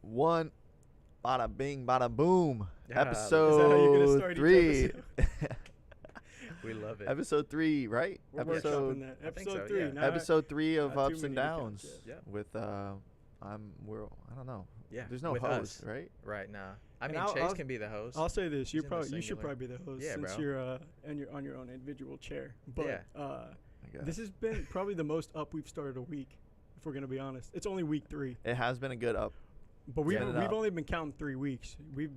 One, bada bing, bada boom. Yeah, Is that how you're gonna Episode start each 3. episode? We love it. Episode 3, right? We're episode workshopping that. I think Episode so, 3. yeah. Not, episode 3 of not too Ups and many to count, Downs. yeah. Yep. With I don't know. Yeah. There's no with host, us. right? Right now. I And mean, I'll- Chase I'll- can be the host. I'll say this: He's in the you should singular. probably be the host Yeah, since bro. you're and you're on your own individual chair. But Yeah. I guess. this has been probably the most up we've started a week. If we're gonna be honest, it's only week 3, It has been a good up. but we've Get it up. only been counting 3 weeks. We've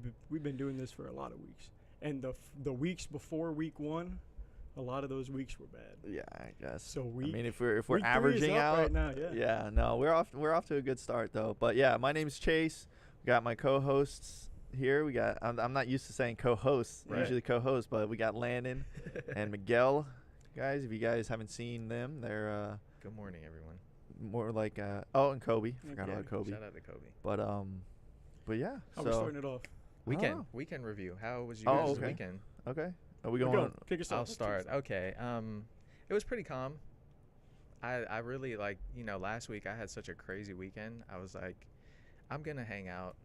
been doing this for a lot of weeks, and the weeks before week 1, a lot of those weeks were bad. Yeah, I guess. So I week mean, if we're week 3 is averaging up out right now, yeah. no, we're off to a good start though. But yeah, my name's Chase. We got my co-hosts here. We got I'm not used to saying co-hosts. Right. Usually co-hosts, but we got Landon and Miguel. Guys, if you guys haven't seen them, they're Good morning, everyone. more like and Kobe. Forgot Yeah, about Kobe. Shout out to Kobe. But yeah. How so we starting it off? Weekend review. How was your Oh, guys' okay. weekend? Okay. Are we Go. going? Kick us off. I'll Let's kick start. us off. Okay. It was pretty calm. I really last week I had such a crazy weekend. I was like, I'm gonna hang out.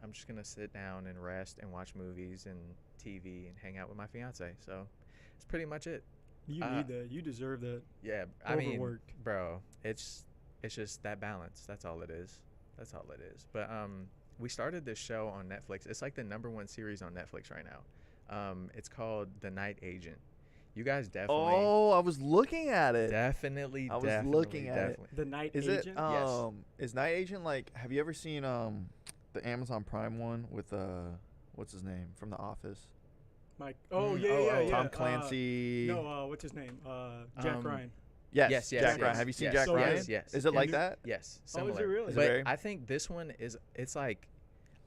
I'm just gonna sit down and rest and watch movies and TV and hang out with my fiance. So it's pretty much it. You need that. You deserve that. Yeah, I mean, Overworked. bro, it's just that balance. That's all it is. That's all it is. But we started this show on Netflix. It's like the #1 series on Netflix right now. It's called The Night Agent. You guys definitely. Oh, I was looking at it. Definitely. I was definitely, looking at it. definitely. The Night Is Agent. it is Night Agent like have you ever seen the Amazon Prime one with what's his name from The Office? Mike. Oh Mm, yeah, oh, yeah, oh. yeah. Tom Clancy. No, what's his name? Jack Ryan. Yes, Yes, Jack yes, Ryan. Have you seen yes, Jack So Ryan? yes, yes. Is it Yeah, like dude. that? Yes, Oh, is similar. it really? Is it But very- I think this one it's like,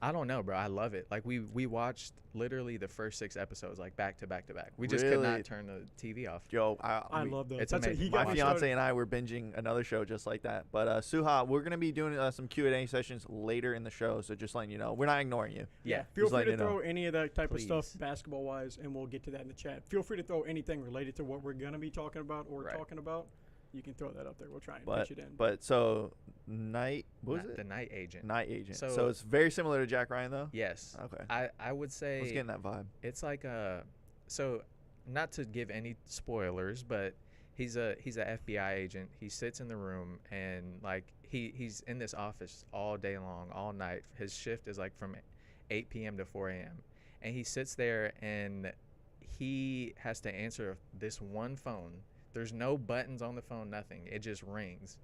I don't know, bro. I love it. Like we watched literally the first 6 episodes like back to back to back. We just could Really? not turn the TV off. Yo, I we- love those. it's That's what amazing. he my got me fiance started. and I were binging another show just like that. But Suha, we're gonna be doing some Q&A sessions later in the show, so just letting you know, we're not ignoring you. Yeah. Feel Just free letting to you know. throw any of that type of stuff Please. basketball wise, and we'll get to that in the chat. Feel free to throw anything related to what we're gonna be talking about or Right. talking about. You can throw that up there. We'll try and But pitch it in. but so what was The it? Night Agent. Night Agent. So, So- it's very similar to Jack Ryan though. Yes. Okay. I would I say was getting that vibe. it's like so not to give any spoilers, but he's a FBI agent. He sits in the room and like he's in this office all day long, all night. His shift is like from 8 p.m. to 4 a.m. and he sits there and he has to answer this one phone. There's no buttons on the phone, nothing. It just rings.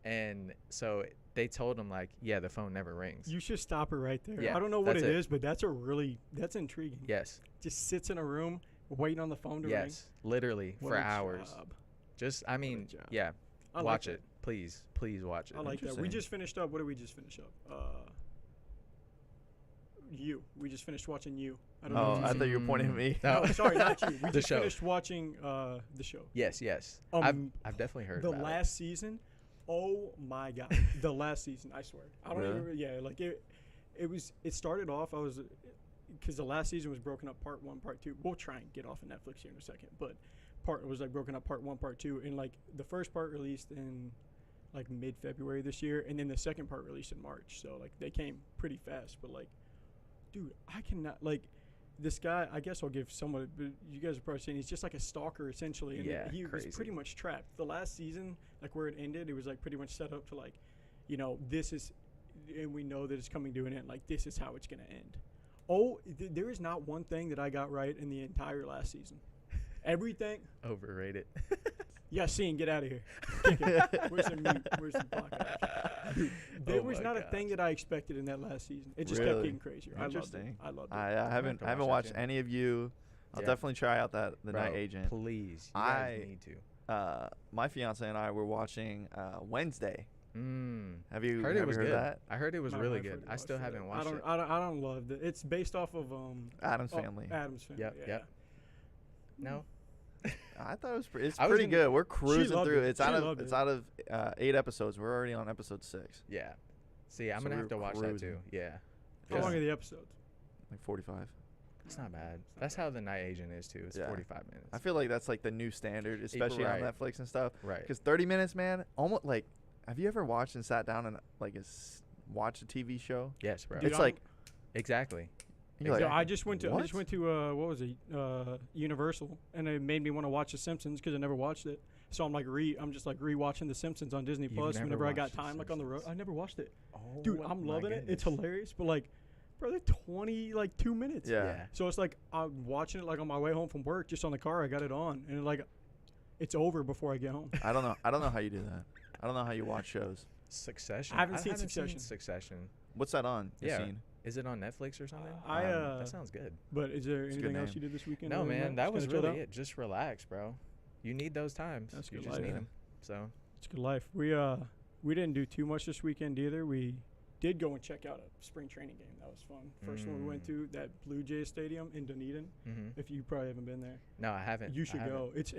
And so they told him like, yeah, the phone never rings. You should stop it right there. Yeah, I don't know what that's it it. is, but that's intriguing. Yes. Just sits in a room waiting on the phone to ring. Yes. Literally What for a hours. job. Just I mean, job. yeah. I like Watch that. it. Please watch it. I like that. We Interesting. just finished up. What did we just finish up? You. We just finished watching You. I don't know. Oh, if you've I seen thought you were pointing at me. No. No, sorry, not you. We The just show. finished watching the show. Yes, yes. Um, I've definitely heard The about last season. Oh my god, the last season. I swear. I don't Really? even. Yeah, like it. It started off. I was because the last season was broken up part 1, part 2. We'll try and get off of Netflix here in a second, but it was like broken up part 1, part 2, and like the first part released in like mid-February this year, and then the second part released in March. So like they came pretty fast, but like, dude, I cannot like. This guy, I guess I'll give someone, but you guys are probably saying he's just like a stalker essentially. And Yeah, he crazy. was pretty much trapped. The last season, like where it ended, it was like pretty much set up to like, this is, and we know that it's coming to an end. Like this is how it's going to end. Oh, there is not one thing that I got right in the entire last season. Everything. it. Overrated. Yeah, scene, get out of here. Kick it. Where's the mute? Where's the block option? Dude, there Oh was my not a gosh. thing that I expected in that last season. It just kept Really? getting crazier. I loved it. Interesting. I loved it. I have haven't to I haven't watch watched that too. any of you. I'll Yeah. definitely try out the Bro, Night Agent. Please. You guys I- need to. My fiance and I were watching Wednesday. Mm. Have you Heard it was heard good. that? I heard it was My really wife good. already I still watched it. haven't watched it. I don't love it. It's based off of Adam's Family. Adam's Family. Yep, yeah. yep. No. I thought it was it's I was pretty in- good. We're cruising loved through. it. It's She out of loved it's it. out of 8 episodes. We're already on episode 6, Yeah. See, I'm So gonna we have to were watch cruising. that too. Yeah. How 'Cause long are the episodes? like 45. It's not bad. That's how the Night Agent is too. It's Yeah. 45 minutes. I feel like that's like the new standard, especially right. on Netflix and stuff. Right. Because 30 minutes, man, almost like. Have you ever watched and sat down and like watch a TV show. Yes, bro. Dude, It's I'm- like Exactly. you're like, So I just went to what? what was it, Universal, and it made me want to watch The Simpsons because I never watched it. So I'm just like rewatching The Simpsons on Disney You've Plus never whenever I got watched The time, like on the road. Simpsons? I never watched it, Oh, dude. I'm my loving it. It's goodness. hilarious, but like, bro, they're 2 minutes. yeah. So it's like I'm watching it like on my way home from work, just on the car. I got it on, and like, it's over before I get home. I don't know how you do that. I don't know how you watch shows. Succession. I haven't seen Succession. Succession. What's that on? Yeah. Yassine? Is it on Netflix or something? That That sounds good. But is there It's a good anything else name. you did this weekend? No, other than man, that Just was kinda chilled really out? it. Just relax, bro. You need those times. That's You good just life. need Yeah. them. So It's good life. We didn't do too much this weekend either. We did go and check out a spring training game. That was fun. First one we went to, that Blue Jays Stadium in Dunedin. If you probably haven't been there, no, I haven't. you should go. It's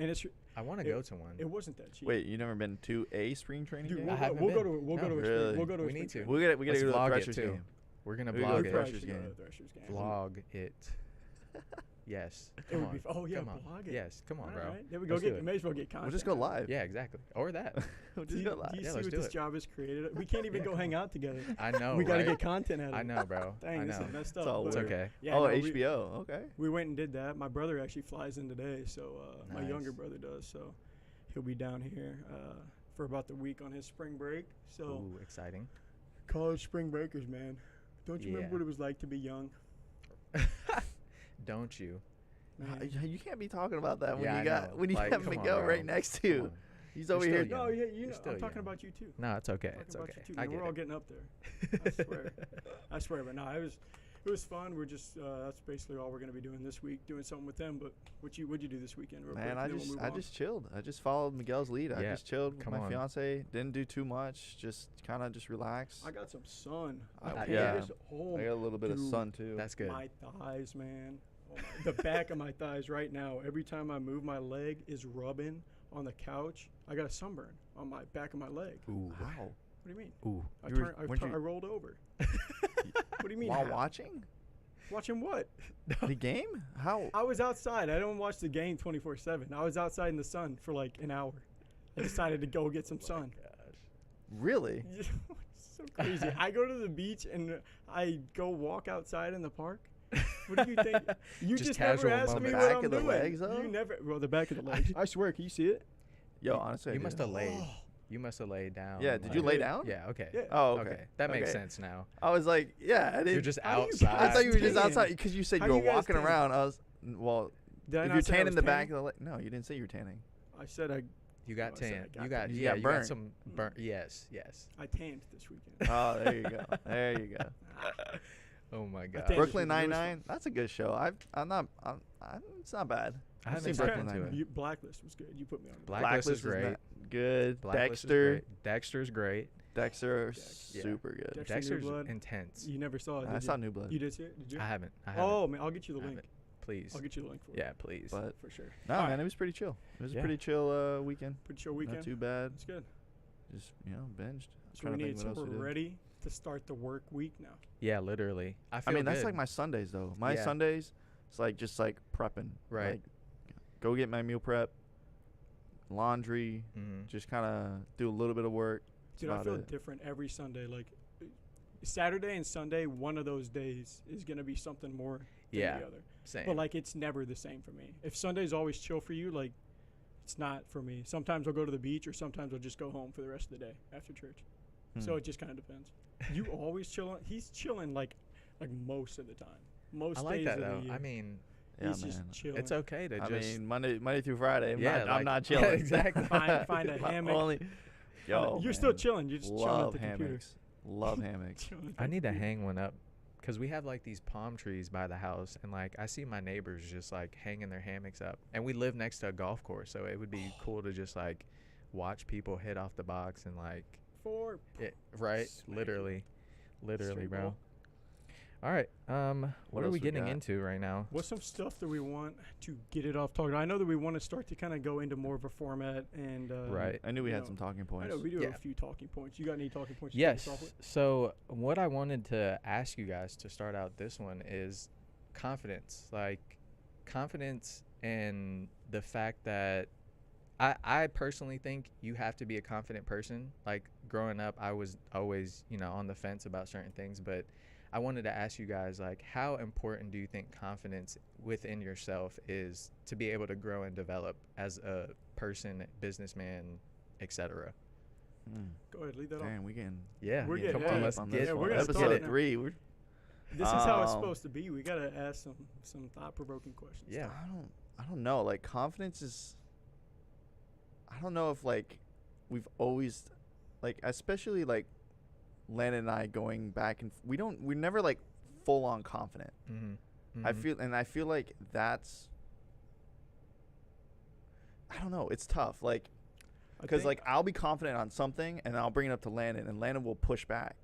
I want to it- go to one. It wasn't that cheap. Wait, you never been to a spring training Dude, game? I haven't we'll go been. to we'll go No. to a Really? spring, we'll go to a We spring need to. training. We gotta Let's go to the vlog it Threshers too. game. We're gonna We go vlog to We it. probably Threshers should go to game. the Threshers game. Vlog it. Yes. It Come would on. be oh yeah, Come on. vlog it. Yes. Come on, All bro. right, there we go. Let's do Get it. may as well get content. We'll just go live. Yeah, exactly. Or that. We'll Do just you, go do live. you Yeah, see let's what do this it. job has created? We can't even Yeah, go come hang out together. I know. we gotta right? get content out of I it. know, bro. Dang, I this know. is messed It's up. all but It's weird. okay. yeah, Oh, no, HBO. Okay. We went and did that. My brother actually flies in today, so my Nice. younger brother does. So he'll be down here for about the week on his spring break. So Ooh, exciting. college spring breakers, man. Don't you Yeah. remember what it was like to be young? Don't you? Man. You can't be talking about that when Yeah, you I got know. when you Like, have come on, Miguel bro. right next to Come you. on. He's You're over still here. young. No, yeah, You're I'm still talking young. about you too. No, it's okay. Talking It's about okay. you too, I man. get We're all it. getting up there. I swear. I swear, but no, it was fun. We're just that's basically all we're gonna be doing this week, doing something with them. But what'd you do this weekend? Real quick, Man, and then we'll move I on? just chilled. I just followed Miguel's lead. I Yeah, just chilled with come my on. fiance. Didn't do too much. Just kind of just relax. I got some sun. Yeah. Oh, I got a little bit of dude, sun too. That's good. my thighs, man. Oh my, the back of my thighs right now. Every time I move, my leg is rubbing on the couch. I got a sunburn on my back of my leg. Ooh. Wow. What do you mean? Ooh. I rolled over. What do you mean? While how? watching Watching what? the game? How? I was outside. I don't watch the game 24/7. I was outside in the sun for like an hour. I decided to go get some sun. Really? It's so crazy. I go to the beach and I go walk outside in the park. What do you think? You Just just never casual ask me moment. what Back I'm of the doing. legs, though? You never. Well, the back of the legs. I swear. Can you see it? Yo, honestly, I You did. must have laid. Oh. You must have laid down. Yeah, did you I lay did. down? Yeah. Okay. Yeah. Oh, okay. That makes Okay. sense now. I was like, yeah, I didn't. You're just How do you outside. I thought you were just tan? outside because you said How you do were you guys walking tan? around. I was well. Did I If not you're say I tanning was the back tanning? of the leg, no, you didn't say you were tanning. I said I. You got Oh, I said I tan. got You got tan. You yeah. got You got burnt. some burnt. Yes. Yes. I tanned this weekend. Oh, there you go. There you go. Oh my God. think- Brooklyn It was fun. Nine-Nine. That's a good show. It's not bad. I I've haven't seen seen Brooklyn it. Nine-Nine. Blacklist was good. You put me on. the Blacklist is great. Good. Blacklist is Dexter. great. Dexter's great. Dexter, Yeah. super good. Dexter New Dexter's Blood. intense. You never saw it. I Did saw you? New Blood, You did see it? Did you? I haven't. I haven't. Oh man, I'll get you the I link. haven't. Please. I'll get you the link for it. Yeah, please. but For sure. no, All man, right. it was pretty chill. It was Yeah. a pretty chill weekend. Pretty chill weekend. Not too bad. It's good. Just binged. So Trying we to need. think So what else we're we did. ready to start the work week now. Yeah, literally. I I feel mean, that's good. like my Sundays though. My Yeah. Sundays, it's like just like prepping. Right. Like, go get my meal prep, laundry, Mhm. just kind of do a little bit of work. That's Dude, I about feel it. different every Sunday. Like Saturday and Sunday, one of those days is gonna be something more than Yeah. the other. Same. But like it's never the same for me. If Sunday's always chill for you, like it's not for me. Sometimes I'll go to the beach, or sometimes I'll just go home for the rest of the day after church. So Hmm. it just kind of depends. You always chilling. He's chilling like most of the time. Most I like days that of though. the year. I mean, Yeah, he's just man. chilling. it's okay to I just. mean, Monday through Friday. I'm Yeah, not, like- I'm not yeah, chilling. exactly. Find a My hammock. Only, yo, You're still man. chilling. You're just chilling Love at the hammocks. Love hammocks. computer. I need to hang one up because we have like these palm trees by the house, and like I see my neighbors just like hanging their hammocks up, and we live next to a golf course, so it would be cool to just like watch people hit off the box and like For right, Smack. literally, Straight bro. ball. All right, what are else we we getting got? into right now? what's some stuff that we want to get it off talking? I know that we want to start to kind of go into more of a format and Right. I knew we you had know, some talking I points. know we do Yeah. have a few talking points. You got any talking points? to kick us Yes. off with? So what I wanted to ask you guys to start out this one is confidence. Like confidence and the fact that I personally think you have to be a confident person. Like growing up, I was always, on the fence about certain things, but I wanted to ask you guys, like, how important do you think confidence within yourself is to be able to grow and develop as a person, businessman, etc.? Go ahead, lead that off. Damn, we getting We're getting come on, yeah, let's on get this yeah, one. we're gonna Episode start it now. 3. We're, This is how it's supposed to be. We gotta ask some thought-provoking questions. Yeah. I don't know. Like confidence is. I don't know if like we've always, like especially like Landon and I going back and we're never like full on confident. Mm-hmm. I feel like that's. I don't know. It's tough. Like. Because like I'll be confident on something and I'll bring it up to Landon and Landon will push back,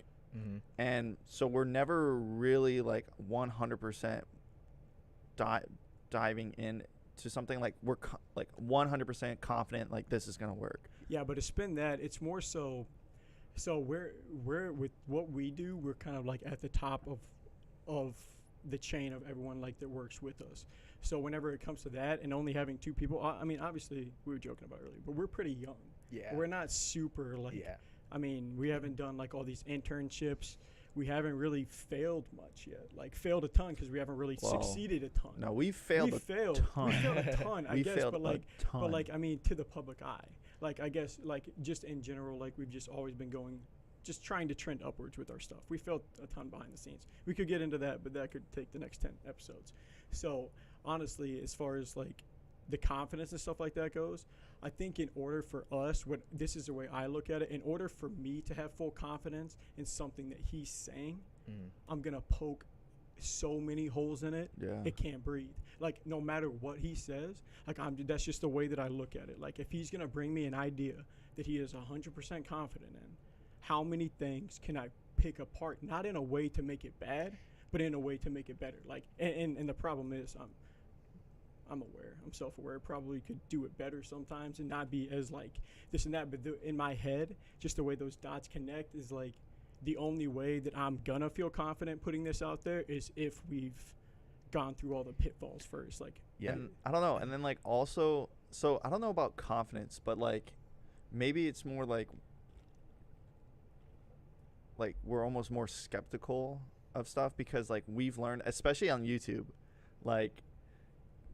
and so we're never really like 100% diving in to something like we're like 100% confident like this is gonna work. Yeah, but to spin that, it's more so. So we're with what we do, we're kind of like at the top of the chain of everyone like that works with us. So whenever it comes to that and only having 2 people, I mean, obviously we were joking about it earlier, but we're pretty young. Yeah. We're not super like, Yeah. I mean, we haven't done like all these internships. We haven't really failed much yet. Like failed a ton because we haven't really succeeded a ton. No, we failed we a failed. ton. We failed a ton, I We guess, failed but like, a ton. but like, I mean, to the public eye, like, I guess, like, just in general, like, we've just always been just trying to trend upwards with our stuff. We failed a ton behind the scenes. We could get into that, but that could take the next 10 episodes. So, honestly, as far as, like, the confidence and stuff like that goes, I think in order for us, this is the way I look at it, in order for me to have full confidence in something that he's saying, I'm going to poke so many holes in it, it can't breathe. Like, no matter what he says, like, that's just the way that I look at it. Like, if he's going to bring me an idea that he is 100% confident in, how many things can I pick apart, not in a way to make it bad, but in a way to make it better? Like, and the problem is, I'm aware, I'm self-aware, probably could do it better sometimes and not be as like this and that, but in my head, just the way those dots connect is like the only way that I'm gonna feel confident putting this out there is if we've gone through all the pitfalls first. Like, and I don't know, and then like also, so I don't know about confidence, but like maybe it's more like we're almost more skeptical of stuff because like we've learned, especially on YouTube, like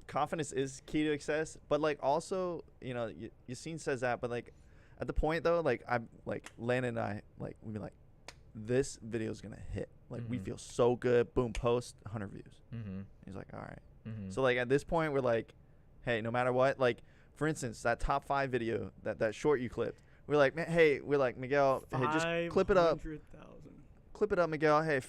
confidence is key to success, but like also, Yassine says that, but like at the point though, like I'm like Landon and I, like we'd be like, this video is gonna hit, like we feel so good, boom, post 100 views. He's like, all right. So like at this point we're like, hey, no matter what, like for instance that top 5 video, that short you clipped, we're like, Miguel, hey, just clip it up, Miguel, hey,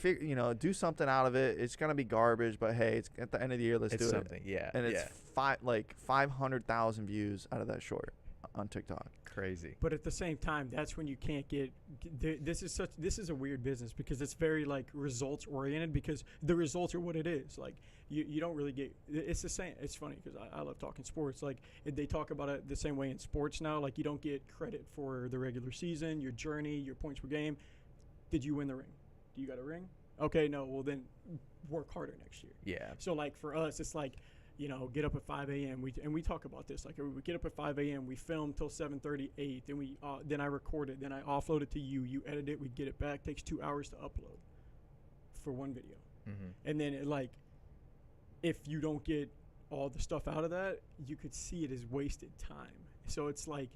do something out of it. It's gonna be garbage, but hey, it's at the end of the year, let's do something, it. Yeah. And it's 500,000 views out of that short on TikTok. Crazy. But at the same time, that's when you can't get. This is a weird business because it's very like results oriented because the results are what it is. Like you don't really get. It's the same. It's funny because I love talking sports. Like they talk about it the same way in sports now. Like you don't get credit for the regular season, your journey, your points per game. Did you win the ring? Do you got a ring? Okay, no. Well, then work harder next year. Yeah. So like for us, it's like, get up at 5 a.m. We talk about this. Like we get up at 5 a.m. We film till 7:30, 8. Then I record it. Then I offload it to you. You edit it. We get it back. Takes 2 hours to upload for one video. And then if you don't get all the stuff out of that, you could see it as wasted time. So it's like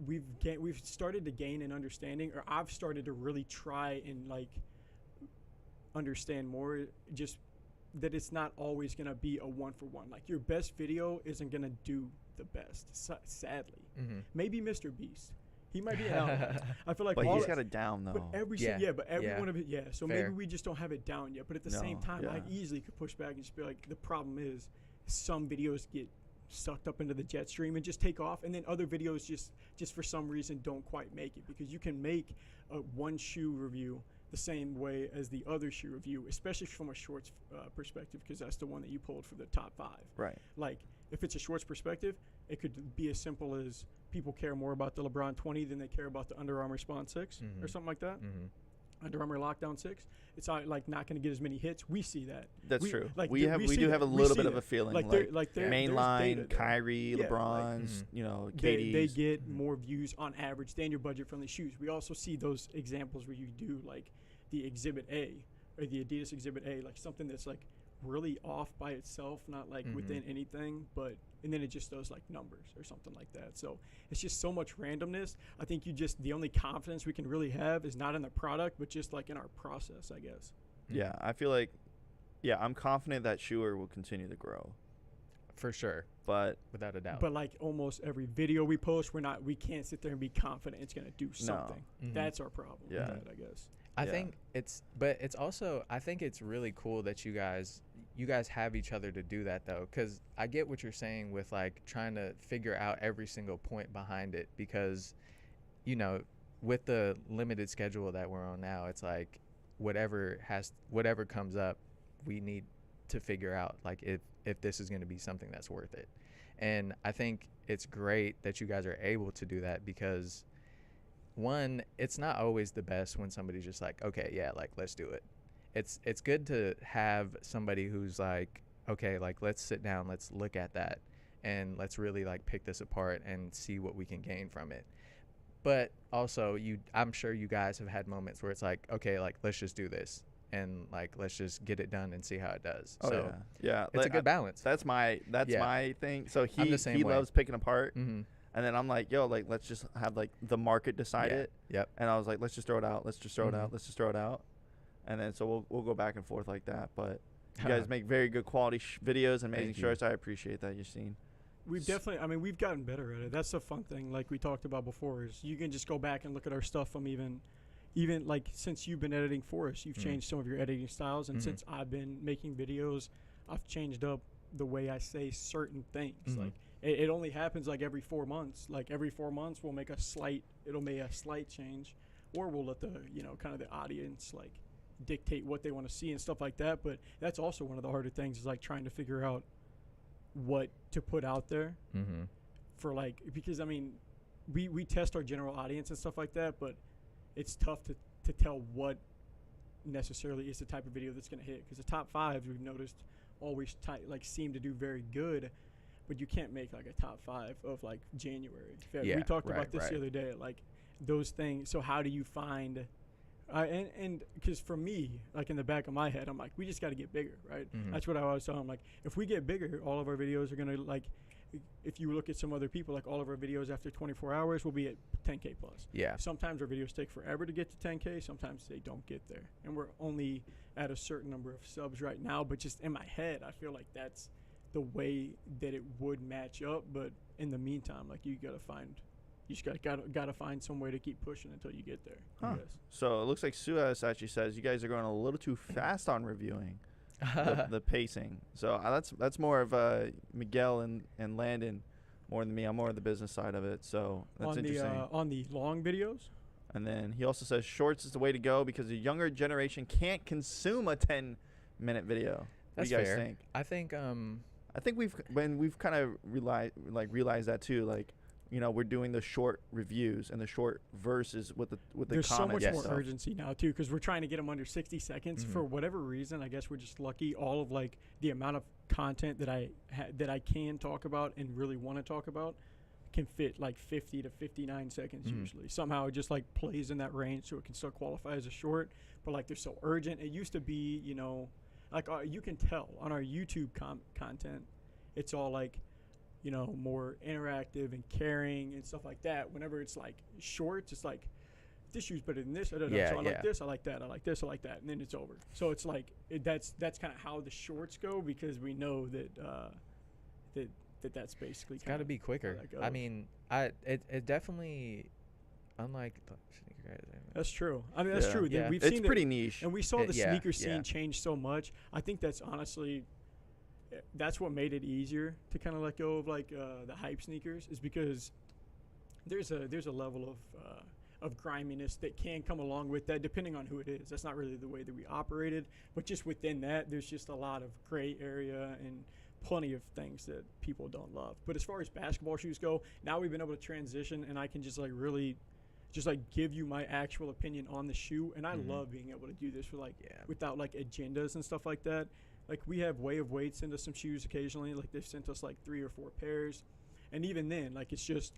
we've started to gain an understanding, or I've started to really try and like understand more, just that it's not always going to be a 1-for-1. Like your best video isn't going to do the best, sadly. Maybe Mr. Beast. He might be an outlier. I feel like but he's got it down though. But every one of it, so Fair. maybe we just don't have it down yet. But at the same time, I easily could push back and just be like, the problem is some videos get sucked up into the jet stream and just take off, and then other videos just for some reason don't quite make it, because you can make one shoe review the same way as the other shoe review, especially from a shorts perspective, because that's the one that you pulled for the top 5. Right. Like if it's a shorts perspective, it could be as simple as people care more about the LeBron 20 than they care about the Under Armour Spawn 6 or something like that. Under Armour Lockdown 6, it's like not going to get as many hits. We see that. That's true. Like, We see do that. have a We little see bit of that. a feeling Like, like there's mainline, data there. Kyrie, Yeah, like, LeBron's, you know, they KD's. get more views on average than your budget-friendly shoes. We also see those examples where you do like the Exhibit A or the Adidas Exhibit A, like something that's like really off by itself, not like within anything, but and then it just does like numbers or something like that. So it's just so much randomness. I think the only confidence we can really have is not in the product, but just like in our process, I guess. Yeah, I feel like, I'm confident that Shoeware will continue to grow. For sure, But without a doubt. But like almost every video we post, we can't sit there and be confident it's gonna do something. That's our problem. Yeah. with that, I guess. I think it's also, I think it's really cool that you guys have each other to do that though, because I get what you're saying with like trying to figure out every single point behind it, because, you know, with the limited schedule that we're on now, it's like whatever comes up, we need to figure out like if this is going to be something that's worth it. And I think it's great that you guys are able to do that, because one, it's not always the best when somebody's just like, okay, yeah, like let's do it. It's good to have somebody who's like, okay, like let's sit down, let's look at that, and let's really like pick this apart and see what we can gain from it. But also, I'm sure you guys have had moments where it's like, okay, like let's just do this, and like let's just get it done and see how it does. Oh, so yeah. it's a good balance. That's my thing. So I'm the same way. loves picking apart. Mm-hmm. And then I'm like, yo, like, let's just have, like, the market decide it. Yep. And I was like, let's just throw it out. Let's just throw it out. Let's just throw it out. And then so we'll go back and forth like that. But you guys make very good quality videos, amazing shorts. I appreciate that, Yassine. We've gotten better at it. That's the fun thing, like we talked about before, is you can just go back and look at our stuff from even like since you've been editing for us, you've changed some of your editing styles. And since I've been making videos, I've changed up the way I say certain things. Like, it only happens like every 4 months. Like every 4 months, we'll make a slight change, or we'll let the kind of the audience like dictate what they want to see and stuff like that. But that's also one of the harder things, is like trying to figure out what to put out there for like, because I mean, we test our general audience and stuff like that, but it's tough to tell what necessarily is the type of video that's going to hit, because the top fives we've noticed always seem to do very good. But you can't make like a top 5 of like January. We talked about this the other day, like those things. So how do you find, and because for me, like in the back of my head, I'm like, we just got to get bigger, right? That's what I always tell them. Like, if we get bigger, all of our videos are going to like, if you look at some other people, like all of our videos after 24 hours will be at 10K plus. Yeah. Sometimes our videos take forever to get to 10K. Sometimes they don't get there. And we're only at a certain number of subs right now. But just in my head, I feel like that's the way that it would match up. But in the meantime, like you just gotta find some way to keep pushing until you get there. I guess. So it looks like Suez actually says you guys are going a little too fast on reviewing the pacing. So that's more of Miguel and Landon more than me. I'm more on the business side of it. So that's interesting. On the long videos. And then he also says shorts is the way to go because the younger generation can't consume a 10-minute video. That's what do you guys fair. think? I think we've kind of realized that too. Like, we're doing the short reviews and the short verses with the There's so much comments. more urgency now too, because we're trying to get them under 60 seconds for whatever reason. I guess we're just lucky. All of like the amount of content that I can talk about and really want to talk about can fit like 50 to 59 seconds usually. Somehow it just like plays in that range, so it can still qualify as a short. But like they're so urgent. It used to be, like you can tell on our YouTube content, it's all like, more interactive and caring and stuff like that. Whenever it's like shorts, it's like, this shoe's better than this. So I like this, I like that, I like this, I like that, and then it's over. So it's like that's kind of how the shorts go, because we know that that's basically. It's got to be quicker. I mean, it definitely, unlike the sneaker guys. That's true. I mean, that's true. Yeah. We've It's seen pretty niche. And we saw the sneaker scene change so much. I think that's honestly, that's what made it easier to kind of let go of like the hype sneakers, is because there's a level of griminess that can come along with that, depending on who it is. That's not really the way that we operated, but just within that, there's just a lot of gray area and plenty of things that people don't love. But as far as basketball shoes go, now we've been able to transition, and I can just like really just like give you my actual opinion on the shoe. And I Mhm. love being able to do this for like Yeah. without like agendas and stuff like that. Like we have Way of Weight send us some shoes occasionally. Like they've sent us like 3 or 4 pairs, and even then, like it's just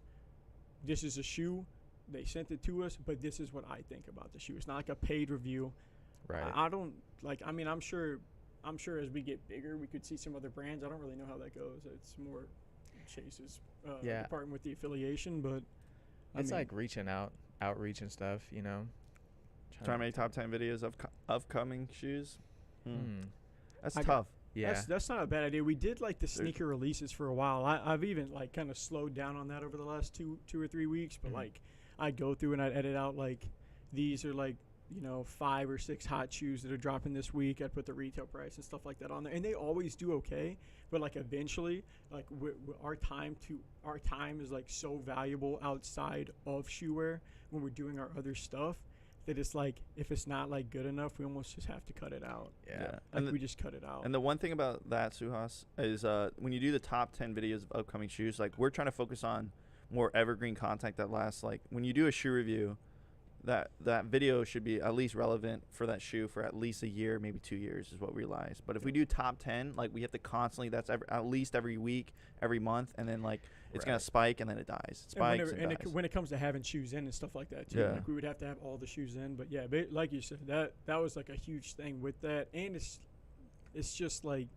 this is a shoe. They sent it to us, but this is what I think about the shoe. It's not like a paid review. Right. I don't like. I mean, I'm sure as we get bigger, we could see some other brands. I don't really know how that goes. It's more Chase's Yeah. department with the affiliation, but It's like reaching out, outreach and stuff, you know. Try to make top 10 videos of upcoming shoes. That's I tough. Yeah. That's not a bad idea. We did like the There's- sneaker releases for a while. I've even like kind of slowed down on that over the last two or 3 weeks. But Mhm. like I'd go through and I'd edit out like these are like 5 or 6 hot shoes that are dropping this week. I'd put the retail price and stuff like that on there, and they always do okay. But like eventually, like our time is like so valuable outside of Shoeware when we're doing our other stuff that it's like if it's not like good enough, we almost just have to cut it out. Yeah. Like And we just cut it out. And the one thing about that, Suhas, is when you do the top 10 videos of upcoming shoes, like we're trying to focus on more evergreen content that lasts. Like when you do a shoe review, that video should be at least relevant for that shoe for at least a year, maybe 2 years is what we realize. But if we do top 10, like we have to constantly, that's at least every week, every month, and then like it's going Right. to spike and then it dies. It And whenever- spikes and dies. when it comes to having shoes in and stuff like that too, Yeah. like we would have to have all the shoes in. But yeah, like you said, that was like a huge thing with that, and it's just like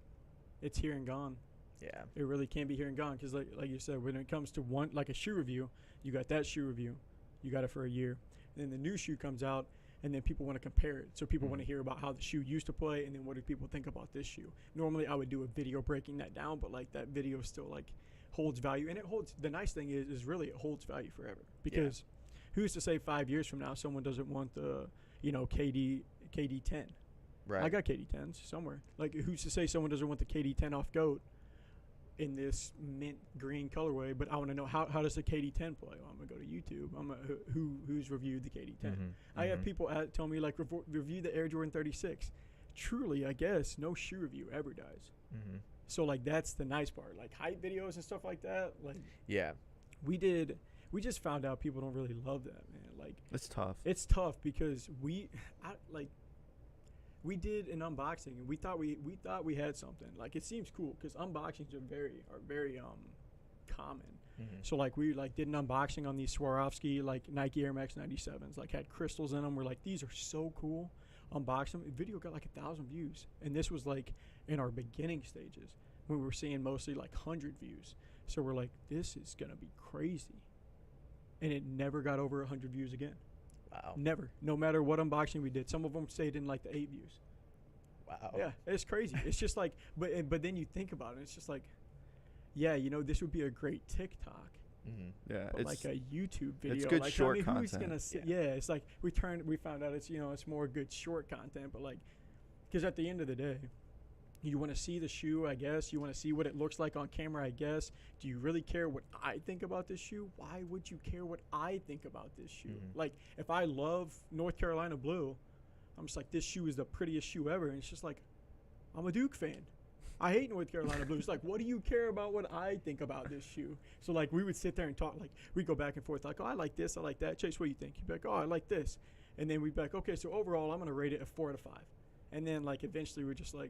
it's here and gone. Yeah. It really can be here and gone because like you said, when it comes to one like a shoe review, you got that shoe review, you got it for a year, then the new shoe comes out, and then people want to compare it. So people want to hear about how the shoe used to play, and then what do people think about this shoe. Normally I would do a video breaking that down, but like that video still like holds value, and it holds. The nice thing is really it holds value forever because who's to say 5 years from now someone doesn't want the KD 10. Right. I got KD 10s somewhere. Like who's to say someone doesn't want the KD 10 off GOAT in this mint green colorway, but I want to know how does the KD 10 play? Well, I'm gonna go to YouTube. Who's reviewed the KD 10. Mhm. I have Mhm. people tell me like review the Air Jordan 36. Truly, I guess no shoe review ever dies. Mhm. So like that's the nice part. Like hype videos and stuff like that. Like Yeah. we just found out people don't really love that, man. Like It's tough. it's tough because we did an unboxing and we thought we had something. Like it seems cool because unboxings are very common. Mhm. So like we like did an unboxing on these Swarovski like Nike Air Max 97s. Like had crystals in them. We're like, these are so cool. Unboxed them. The video got like 1,000 views, and this was like in our beginning stages when we were seeing mostly like 100 views. So we're like, this is gonna be crazy, and it never got over 100 views again. Wow. Never. No matter what unboxing we did, some of them stayed in like the 8 views. Wow. Yeah, it's crazy. It's just like, but then you think about it, it's just like, yeah, this would be a great TikTok, Mhm. Yeah, but it's like a YouTube video. good like, short who's content. gonna sit? Yeah. Yeah, it's like we found out it's more good short content, but like, because at the end of the day, you want to see the shoe, I guess. You want to see what it looks like on camera, I guess. Do you really care what I think about this shoe? Why would you care what I think about this shoe? Mhm. Like, if I love North Carolina blue, I'm just like, this shoe is the prettiest shoe ever. And it's just like, I'm a Duke fan. I hate North Carolina blue. It's like, what do you care about what I think about this shoe? So, like, we would sit there and talk. Like, we'd go back and forth. Like, oh, I like this. I like that. Chase, what do you think? He'd be like, oh, I like this. And then we'd be like, okay, so overall, I'm going to rate it a 4 out of 5. And then, like, eventually we're just like,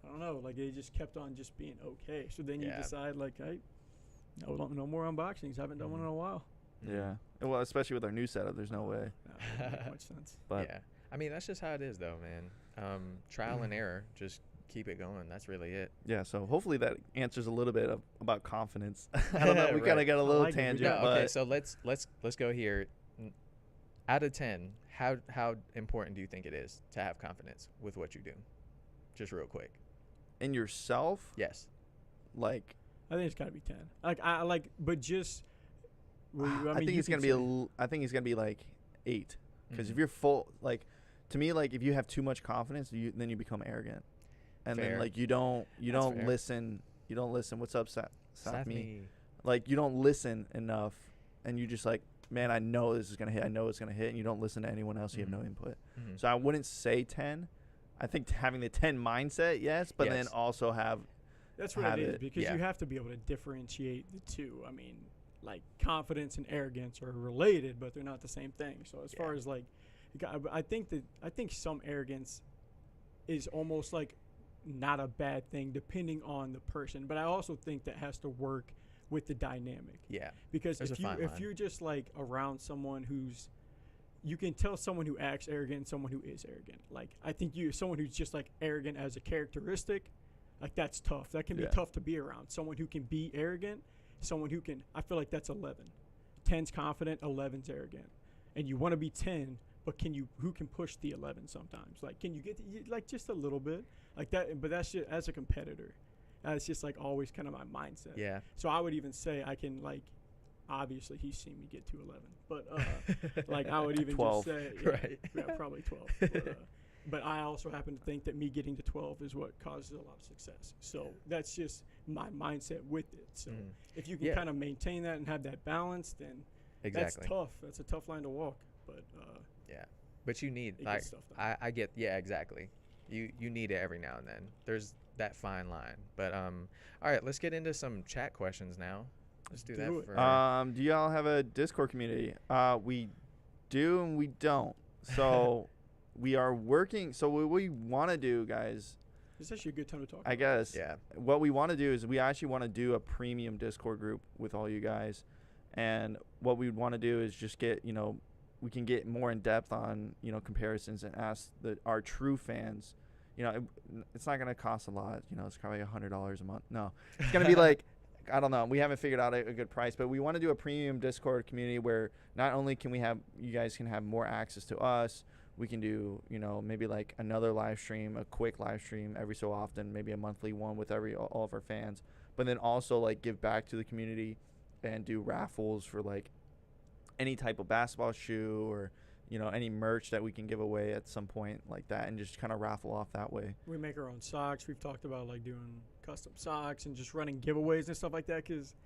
I don't know. Like, it just kept on just being okay. So then you Yeah. decide, like, hey, no more unboxings. Haven't done one in a while. yeah. Well, especially with our new setup, there's no way. No, it doesn't make much sense. But Yeah. I mean, that's just how it is, though, man. Trial and error. Just keep it going. That's really it. yeah, so hopefully that answers a little bit about confidence. I don't know. We kind Right. of got a I little like it. We tangent, No, but okay. So let's go here. Out of 10, how important do you think it is to have confidence with what you do? Just real quick. in yourself, Yes. like I think it's got to be 10. But just. I think he's gonna be. I think he's gonna be like 8. Because if Mhm. you're full, like, to me, like if you have too much confidence, then you become arrogant, and Fair. then like you don't fair. listen. You don't listen. What's up, Sat me? me. Like you don't listen enough, and you just like, man, I know this is gonna hit. I know it's gonna hit, and you don't listen to anyone else. You have no Mhm. input. Mhm. So I wouldn't say 10. I think having the 10 mindset, yes, but then Yes. also have That's what have it is it. because Yeah. you have to be able to differentiate the two. I mean, like confidence and arrogance are related, but they're not the same thing. So as far as like, I think some arrogance is almost like not a bad thing depending on the person. But I also think that has to work with the dynamic. Yeah. Because There's a fine if line. you're just like around someone who's, you can tell someone who acts arrogant and someone who is arrogant. Like I think someone who's just like arrogant as a characteristic, like that's tough. That can be tough to be around. Someone who can be arrogant, someone who can. I feel like that's 11. 10's confident, 11's arrogant, and you want to be 10, but who can push the 11 sometimes? Like can you get like just a little bit like that? But that's just as a competitor. That's just like always kind of my mindset. Yeah. So I would even say I can like. Obviously, he's seen me get to 11, but like I would even 12. just say, Right. yeah, probably 12. But I also happen to think that me getting to 12 is what causes a lot of success. So that's just my mindset with it. So if you can kind of maintain that and have that balance, then that's tough. That's a tough line to walk. But but you need like I get exactly. You need it every now and then. There's that fine line. But all right, let's get into some chat questions now. Let's do that. Do y'all have a Discord community? We do and we don't. So we are working. So what we want to do, guys. It's actually a good time to talk. I guess. Yeah. What we want to do is we actually want to do a premium Discord group with all you guys, and what we want to do is just get we can get more in depth on comparisons and ask our true fans. It's not gonna cost a lot. It's probably $100 a month. No, it's gonna be like. I don't know. We haven't figured out a good price, but we want to do a premium Discord community where not only can you guys can have more access to us, we can do, maybe like another live stream, a quick live stream every so often, maybe a monthly one with all of our fans, but then also like give back to the community and do raffles for like any type of basketball shoe or, any merch that we can give away at some point like that and just kind of raffle off that way. We make our own socks. We've talked about like doing custom socks and just running giveaways and stuff like that because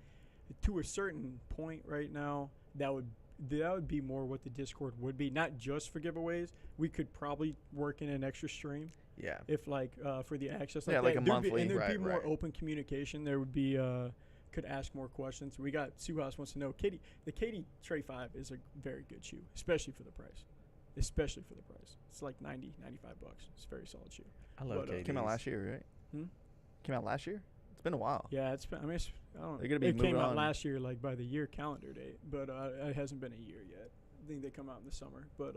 to a certain point right now, that would be more what the Discord would be, not just for giveaways. We could probably work in an extra stream. Yeah. If like for the access. Like a monthly. There'd be more open communication. There would be could ask more questions. We got Suhas wants to know the Katie Trey 5 is a very good shoe, especially for the price. It's like $90-$95. It's a very solid shoe. I love KDs. Came out last year, right? Came out last year? It's been a while. Yeah, it's been, I mean, I don't know. They're gonna be it came out on. last year, like by the year calendar date, but it hasn't been a year yet. I think they come out in the summer. But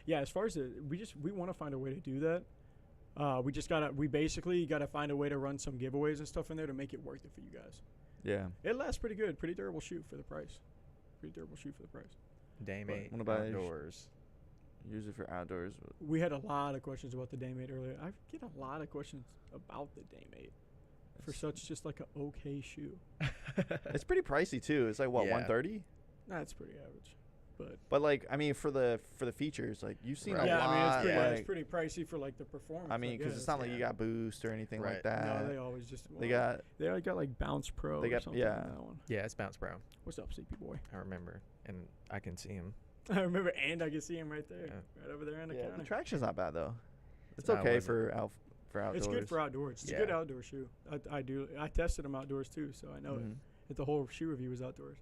yeah, as far as we want to find a way to do that. We basically gotta find a way to run some giveaways and stuff in there to make it worth it for you guys. Yeah. It lasts pretty good. Pretty durable shoe for the price. Dame 8 outdoors. Use it for outdoors. We had a lot of questions about the Dame 8 earlier. I get a lot of questions about the Dame 8 for such just like an okay shoe. It's pretty pricey too. It's like what, $130? That's pretty average. But like I mean for the features, like you've seen a lot. I mean it's pretty pricey for like the performance. I mean because it's not like you got Boost or anything like that. No, they always just they got like Bounce Pro. They got or something on that one. Yeah, it's Bounce Pro. What's up, CP boy? I remember, and I can see him. I remember, and I can see him right there, right over there in the counter. The traction's not bad though. It's okay for outdoors. It's good for outdoors. It's a good outdoor shoe. I tested them outdoors too, so I know it. The whole shoe review was outdoors.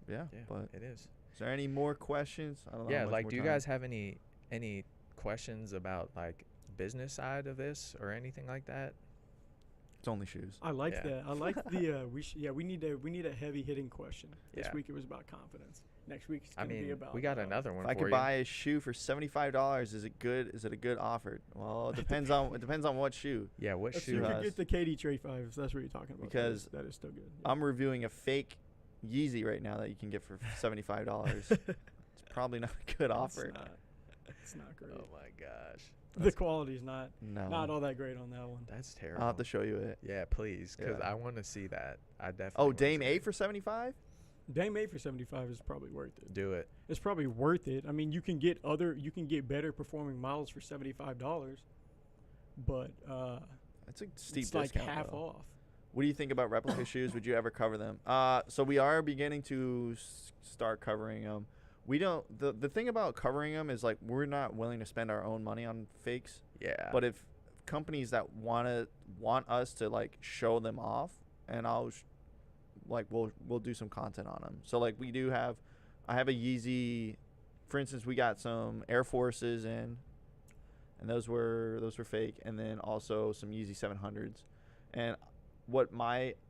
Yeah, but it is. Is there any more questions? I don't know. Yeah, like do you guys have any questions about like business side of this or anything like that? It's only shoes. I like that. I like the we need a heavy hitting question. This week it was about confidence. Next week it's gonna be about. We got another one. If I could buy a shoe for $75, is it good? Is it a good offer? Well, it depends on what shoe. Yeah, what shoe? You could get the Katie Trey 5 if that's what you're talking about. Because that is still good. Yeah. I'm reviewing a fake Yeezy right now that you can get for $75. It's probably not a good offer. It's not great. Oh my gosh. The quality's not all that great on that one. That's terrible. I'll have to show you it. Yeah, please, because I want to see that. I definitely. Oh, Dame 8 for $75? Dame 8 for $75 is probably worth it. Do it. It's probably worth it. I mean, you can get better performing models for $75, but it's a steep it's discount. Like half though. off. What do you think about replica shoes? Would you ever cover them? So we are beginning to start covering them. We don't. The thing about covering them is like we're not willing to spend our own money on fakes. Yeah. But if companies that want us to like show them off, and like we'll do some content on them. So like I have a Yeezy, for instance. We got some Air Forces in, and those were fake, and then also some Yeezy 700s, and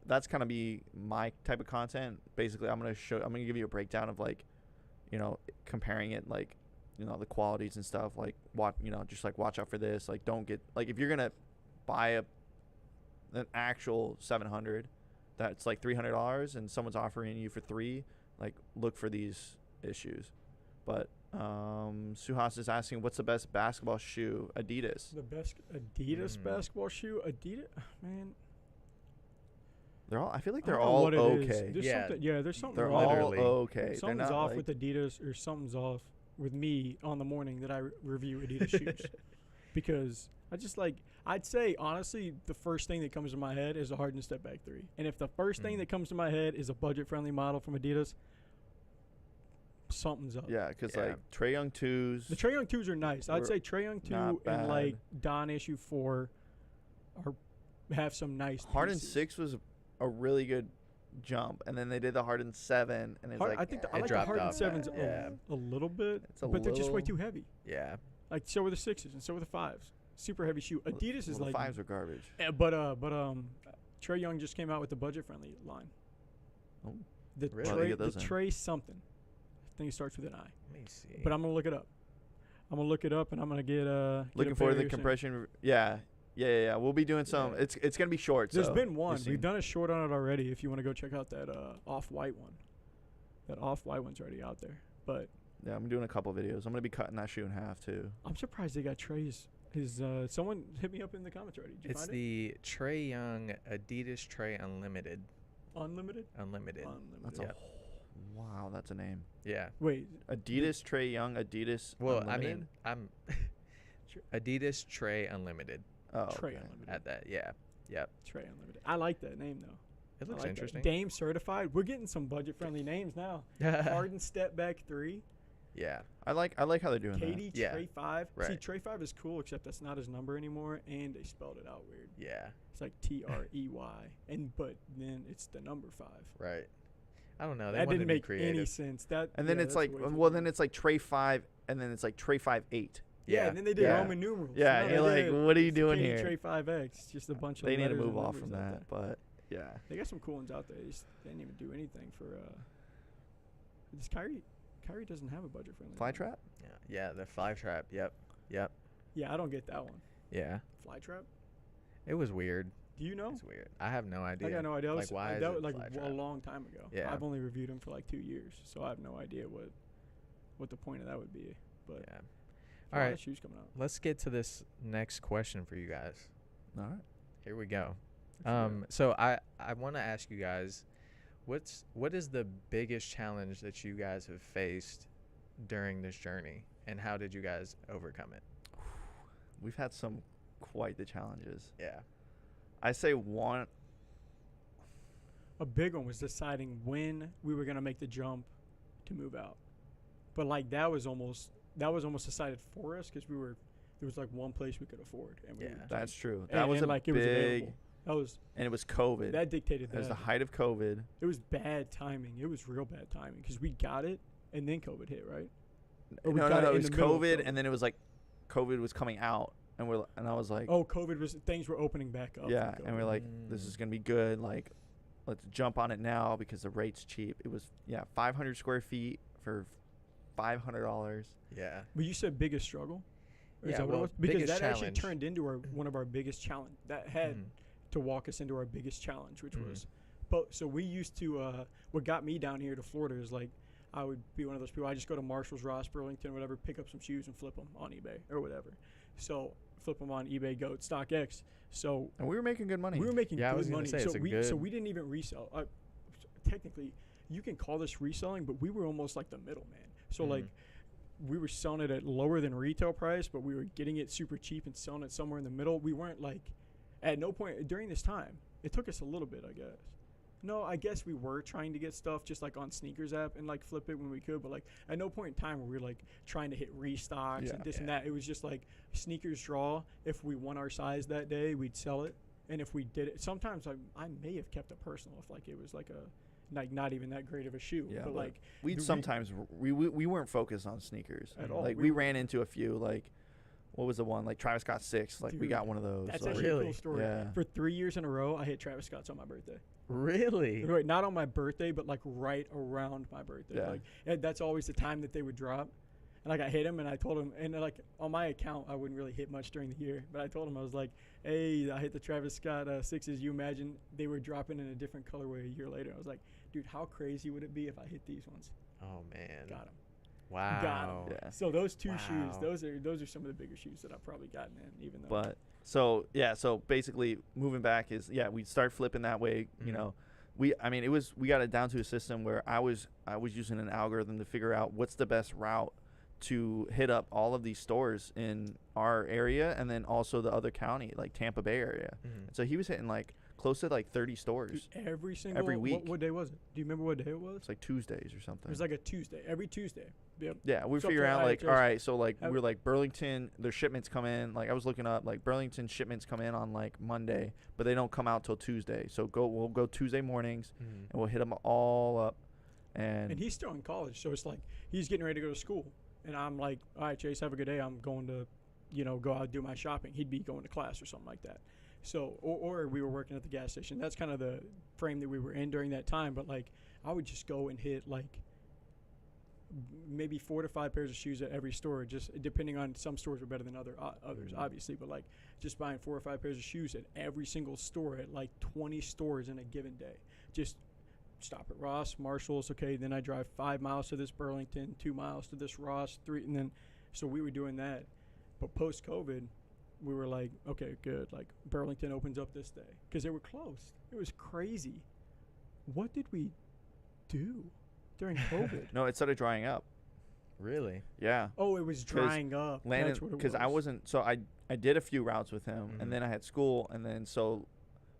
that's gonna be my type of content. Basically, I'm gonna give you a breakdown of like, comparing it, like, the qualities and stuff, like just like watch out for this, like don't get, like, if you're gonna buy an actual 700 that's like $300 and someone's offering you for $3, like look for these issues. But Suhas is asking, what's the best basketball shoe? Adidas. The best Adidas basketball shoe? Adidas, man. I feel like I they're don't know all what it is. okay. There's something They're wrong. all Literally. okay. Something's off with Adidas, or something's off with me on the morning that I review Adidas shoes. Because I'd say, honestly, the first thing that comes to my head is a Harden Step Back 3. And if the first thing that comes to my head is a budget-friendly model from Adidas, something's up. Yeah, because like Trae Young 2s. The Trae Young 2s are nice. I'd say Trae Young 2 and like Don Issue 4 have some nice Harden pieces. 6 was a really good jump, and then they did the Harden 7, and it's I think I like the Harden 7s a little bit, but they're just way too heavy. Yeah. Like, so were the 6s and so were the 5s. Super heavy shoe. Adidas is the like 5s are garbage. But Trae Young just came out with the budget-friendly line. Oh, the really? Trae something. I think it starts with an I. Let me see. But I'm gonna look it up. And I'm gonna get looking forward to the compression. Yeah. We'll be doing some. Yeah. It's gonna be short. There's been one. We've done a short on it already. If you want to go check out that off-white one. That off-white one's already out there. But yeah, I'm doing a couple videos. I'm gonna be cutting that shoe in half too. I'm surprised they got Trae's. Someone hit me up in the comments already. Did you It's find the Trae Young Adidas Trae Unlimited. Unlimited? Unlimited. That's wow, that's a name. Yeah. Wait. Adidas Trae Young Adidas. Well, Unlimited? I mean, I'm Adidas Trae Unlimited. Oh, Trae okay. Unlimited. At that, yeah. Yep. Trae Unlimited. I like that name though. It looks like interesting. Dame certified. We're getting some budget-friendly names now. Harden Step Back 3. Yeah. I like how they're doing Katie Yeah. Trae 5. Right. See, Trae 5 is cool, except that's not his number anymore, and they spelled it out weird. Yeah. It's like Trey, but then it's the number 5. Right. I don't know. They That wanted didn't to be make creative. any sense. And then it's like, it's like Trae 5, and then it's like Trae 5-8. Yeah, and then they did Yeah. Roman numerals. Yeah, No, you're they like, did what are you doing Katie here? Trae 5X, just a bunch of They need to letters move and off numbers from out that, there. but yeah. They got some cool ones out there. They didn't even do anything for. This Kyrie doesn't have a budget friendly. Fly trap? Yeah, the fly trap. Yep. Yeah, I don't get that one. Yeah. Fly trap? It was weird. Do you know? It's weird. I have no idea. I got no idea. Like, why is that it was like fly a trap? long time ago. Yeah. I've only reviewed them for like 2 years, so I have no idea what the point of that would be. But Yeah. a All lot right. of shoes coming out. Let's get to this next question for you guys. All right. Here we go. Let's do it. So I want to ask you guys, what is the biggest challenge that you guys have faced during this journey, and how did you guys overcome it? We've had some quite the challenges. Yeah. I say one. A big one was deciding when we were gonna make the jump to move out, but like that was almost decided for us because there was like one place we could afford, and we Yeah. were That's like, true. That and was a like big, it was available. That was and it was COVID. that dictated It was that. the height of COVID. It was bad timing. It was real bad timing because we got it and then COVID hit, right? Or we No, got it in was the middle of COVID, COVID. and then it was like COVID was coming out, and I was like, Oh, COVID was things were opening back up. yeah, from and we're COVID. like, this is gonna be good. Like, let's jump on it now because the rate's cheap. It was 500 square feet for $500. Yeah. But you said biggest struggle. Or is Yeah, that what it well, was? Because biggest that actually challenge. turned into one of our biggest challenge. That had Mhm. to walk us into our biggest challenge, which Mhm. was. But so we used to. What got me down here to Florida is like, I would be one of those people. I just go to Marshalls, Ross, Burlington, whatever, pick up some shoes and flip them on eBay or whatever. So flip them on eBay, Goat, StockX. So And we were making good money. we were making Yeah, I good was gonna money. say, so it's a we good- we didn't even resell. Technically, you can call this reselling, but we were almost like the middleman. So Mhm. like, we were selling it at lower than retail price, but we were getting it super cheap and selling it somewhere in the middle. We weren't like, at no point during this time. It took us a little bit, I guess. No, I guess we were trying to get stuff just like on Sneakers app and like flip it when we could, but like at no point in time were we like trying to hit restocks and this and that. It was just like Sneakers draw. If we won our size that day, we'd sell it, and if we did it, sometimes I may have kept it personal if like it was like like not even that great of a shoe. Yeah, but but like we'd the sometimes we weren't focused on sneakers At all. Like We we were- ran into a few. Like what was the one? Like Travis Scott 6. Like we Dude, got one of those. that's like, actually a Really? cool story. Yeah. For 3 years in a row, I hit Travis Scott's on my birthday. Really? Right, not on my birthday, but like right around my birthday. Yeah. Like that's always the time that they would drop. And like I hit him, and I told him, and like on my account, I wouldn't really hit much during the year, but I told him, I was like, "Hey, I hit the Travis Scott 6s. You imagine they were dropping in a different colorway a year later?" I was like, "Dude, how crazy would it be if I hit these ones?" Oh man. Got him. Wow. Got 'em. Yeah. So those two shoes, Wow. those are some of the bigger shoes that I've probably gotten in, even though. But so yeah, so basically moving back is we start flipping that way. You Mhm. know, we got it down to a system where I was using an algorithm to figure out what's the best route to hit up all of these stores in our area and then also the other county, like Tampa Bay area. Mhm. So he was hitting like close to like 30 stores. Dude, every single every week. What day was it? Do you remember what day it was? It's like Tuesdays or It something. was like a Tuesday. Every Tuesday. Yep. Yeah, we So figure okay, out like, just- all right, so like have- we're like Burlington, their shipments come in. Like I was looking up, like Burlington shipments come in on like Monday, but they don't come out till Tuesday. So we'll go Tuesday mornings Mhm. and we'll hit them all up. And And he's still in college, so it's like he's getting ready to go to school, and I'm like, all right, Chase, have a good day. I'm going to, go out and do my shopping. He'd be going to class or something like that. So, or we were working at the gas station. That's kind of the frame that we were in during that time. But like, I would just go and hit like maybe 4 to 5 pairs of shoes at every store, just depending on some stores were better than others, obviously. But like, just buying 4 or 5 pairs of shoes at every single store at like 20 stores in a given day. Just stop at Ross, Marshalls. Okay, then I drive 5 miles to this Burlington, 2 miles to this Ross, 3, and then so we were doing that. But post COVID, we were like, okay, good. Like Burlington opens up this day because they were closed. It was crazy. What did we do during COVID? no, it started drying up. Really? Yeah. Oh, it was drying up. Landon, That's what it because I was. wasn't, so I did a few routes with him, Mhm. and then I had school, and then so,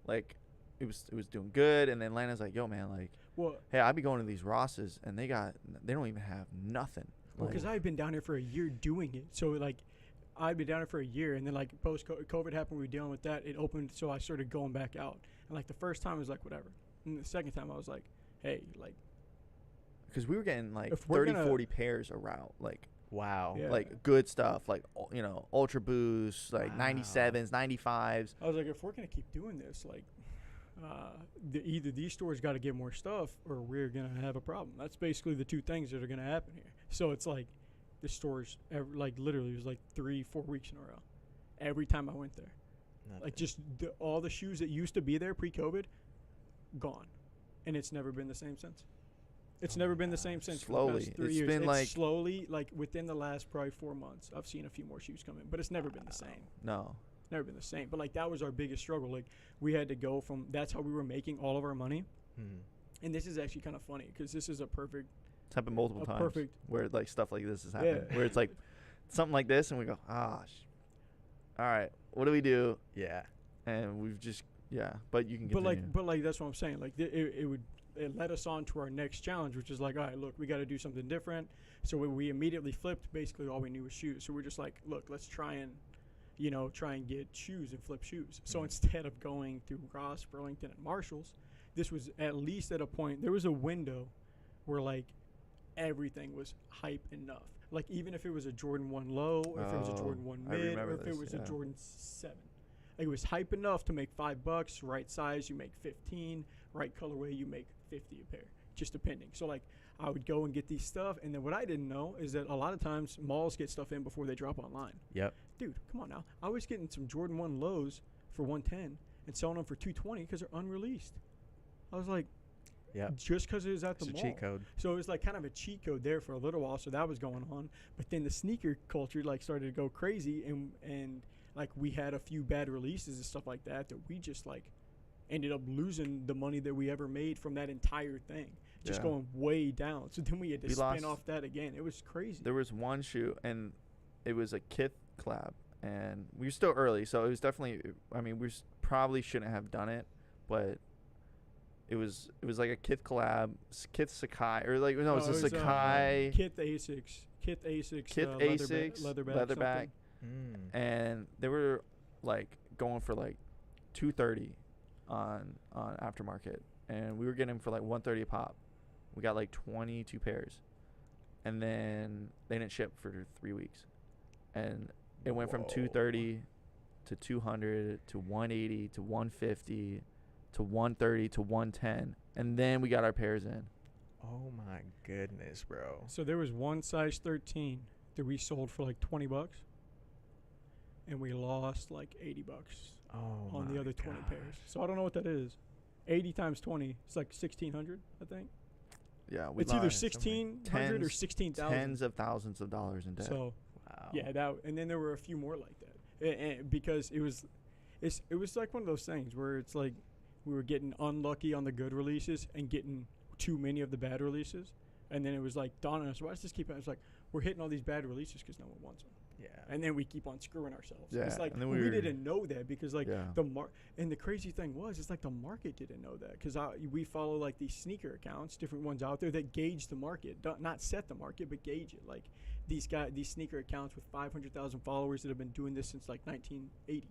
like, it was doing good, and then Landon's like, yo, man, like, Well, hey, I be going to these Rosses, and they don't even have nothing. Like, because I've been down here for a year doing it. So like, I'd been down here for a year, and then like post COVID happened, we were dealing with that. It opened, so I started going back out. And like the first time I was like, whatever. And the second time I was like, hey, like, because we were getting like If we're 30, gonna- 40 pairs a route, like Wow. Yeah. like good stuff, like Ultra Boost, like Wow. 97s, 95s. I was like, if we're gonna keep doing this, like, either these stores got to get more stuff, or we're gonna have a problem. That's basically the two things that are gonna happen here. So it's like, the stores, like literally, it was like 3-4 weeks in a row. Every time I went there, Nothing. like just all the shoes that used to be there pre-COVID, gone, and it's never been the same since. It's Oh never my been the gosh. same since. For the Slowly. past 3 It's years. been like- slowly, like within the last probably 4 months, I've seen a few more shoes come in, but it's never been the same. No. Never been the same. But like that was our biggest struggle. Like we had to go from, that's how we were making all of our money. Mhm. And this is actually kind of funny because this is a perfect. It's happened multiple A times perfect- where like stuff like this has happened, Yeah. where it's like something like this, and we go, all right, what do we do? Yeah. And we've just but you can But continue. like that's what I'm saying. Like it led us on to our next challenge, which is like, all right, look, we got to do something different. So we immediately flipped. Basically, all we knew was shoes. So we're just like, look, let's try and get shoes and flip shoes. So Mhm. instead of going through Ross, Burlington, and Marshalls, this was at least at a point. There was a window where like everything was hype enough. Like even if it was a Jordan 1 low, or if it was a Oh, Jordan 1 I mid, or remember if it this, was yeah. a Jordan 7. Like it was hype enough to make $5, right size, you make 15, right colorway, you make 50 a pair, just depending. So like I would go and get these stuff, and then what I didn't know is that a lot of times malls get stuff in before they drop online. Yep. Dude, come on now. I was getting some Jordan 1 lows for 110 and selling them for 220 because they're unreleased. I was like, Yep. just because it was at the It's a mall. cheat code. So it was like kind of a cheat code there for a little while. So that was going on. But then the sneaker culture like started to go crazy, and like we had a few bad releases and stuff like that we just like ended up losing the money that we ever made from that entire thing. Just Yeah. going way down. So then we had to We spin lost- off that again. It was crazy. There was one shoe, and it was a Kith collab, and we were still early, so it was definitely. I mean, probably shouldn't have done it, but it was like a Kith collab, Kith Sakai, or like no, it was a Sakai Kith Asics. Kith leatherback- Asics leatherback, something. Mm. and they were like going for like $230 on aftermarket, and we were getting them for like 130 a pop. We got like 22 pairs, and then they didn't ship for 3 weeks, and it went from 230 to 200 to 180 to 150 to 130 to 110, and then we got our pairs in. Oh my goodness, bro. So there was one size 13 that we sold for like $20, and we lost like $80 on the other 20 pairs. So I don't know what that is. 80 times 20, it's like 1,600, I think. Yeah, we It's either lost 1,600 or 16,000. tens of thousands of dollars in debt. So Wow. yeah, that, and then there were a few more like that, and because it was like one of those things where it's like we were getting unlucky on the good releases and getting too many of the bad releases, and then it was like dawning on us, why does this keep happening? It's like we're hitting all these bad releases because no one wants them. Yeah. And then we keep on screwing ourselves. Yeah, It's like and then we didn't know that because like Yeah. and the crazy thing was it's like the market didn't know that because we follow like these sneaker accounts, different ones out there that gauge the market, not set the market but gauge it. Like these sneaker accounts with 500,000 followers that have been doing this since like 1980.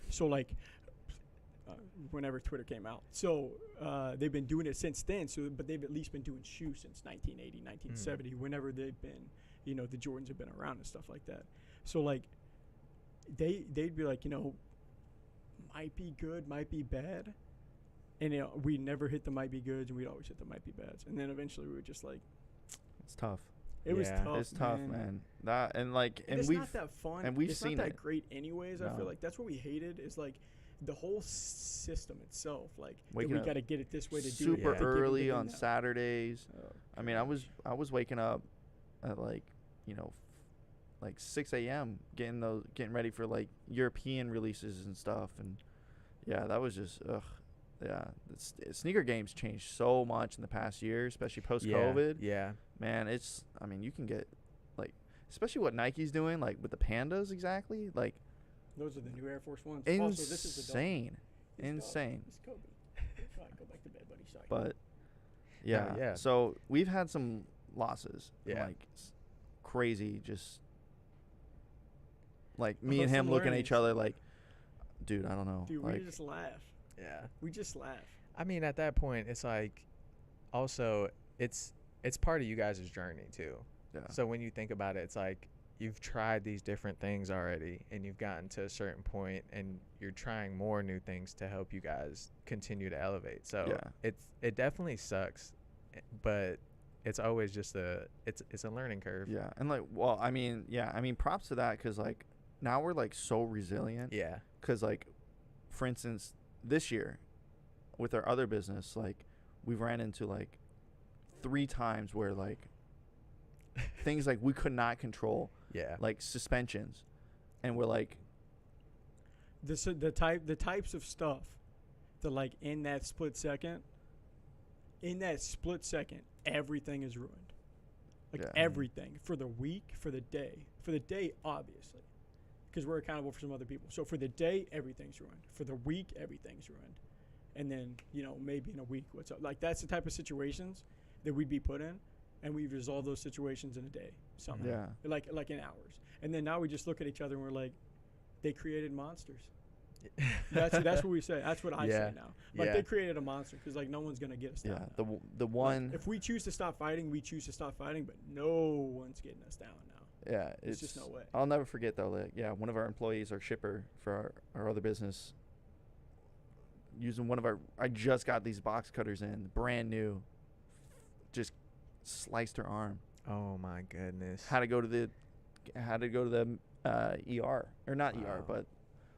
So like whenever Twitter came out. So they've been doing it since then. So but they've at least been doing shoes since 1980, 1970. Whenever they've been, you know, the Jordans have been around and stuff like that. So like they'd be like, you know, might be good, might be bad, and you know, we never hit the might be goods, and we'd always hit the might be bads, and then eventually we were just like, It's tough. it was Yeah. tough. It's tough, man. That and like And it's we've not that fun, and we've it's seen not that it. great anyways. I No. feel like that's what we hated is like the whole system itself. Like that Waking we up got to get it this way to do it. super Yeah. to give it early the on thing that- Saturdays. Oh, I mean, I was waking up at like, you know, like 6 a.m. getting ready for like European releases and stuff, and yeah, that was just yeah. Sneaker games changed so much in the past year, especially post COVID. Yeah. Man, I mean, you can get like, especially what Nike's doing, like with the Pandas exactly, like those are the new Air Force Ones. insane, Also, this is the dog. It's insane. It's Kobe. All right, go back to bed, buddy. Sorry. But yeah, yeah. so we've had some losses. and, Yeah. like crazy, just like How me about and him some looking at learnings? each other like, dude, I don't know. Dude, like, we just laugh. Yeah. We just laugh. I mean, at that point, it's like, also, it's part of you guys' journey too. yeah. So when you think about it, it's like you've tried these different things already, and you've gotten to a certain point, and you're trying more new things to help you guys continue to elevate. So Yeah. it definitely sucks, but it's always just it's a learning curve. Yeah, and like, well, I mean, yeah, I mean, props to that because like now we're like so resilient. Yeah. Because like, for instance, this year, with our other business, like, we've ran into like 3 times where like things like we could not control, Yeah. like suspensions, and we're like, The types of stuff that like in that split second, everything is ruined. Like Yeah. everything for the week, for the day, obviously, because we're accountable for some other people. So for the day, everything's ruined. For the week, everything's ruined. And then, you know, maybe in a week, what's up? Like that's the type of situations that we'd be put in, and we resolve those situations in a day somehow. yeah, Like in hours. And then now we just look at each other and we're like, they created monsters. That's what we say. That's what I Yeah. say now. Like Yeah. they created a monster because like no one's gonna get us down. yeah. now. The Like, one, if we choose to stop fighting, we choose to stop fighting, but no one's getting us down now. yeah, It's just no way. I'll never forget though. Like, yeah, one of our employees, our shipper for our other business, using one of our, I just got these box cutters in, brand new, just sliced her arm. Oh my goodness. Had to go to the ER, or not ER, Wow. but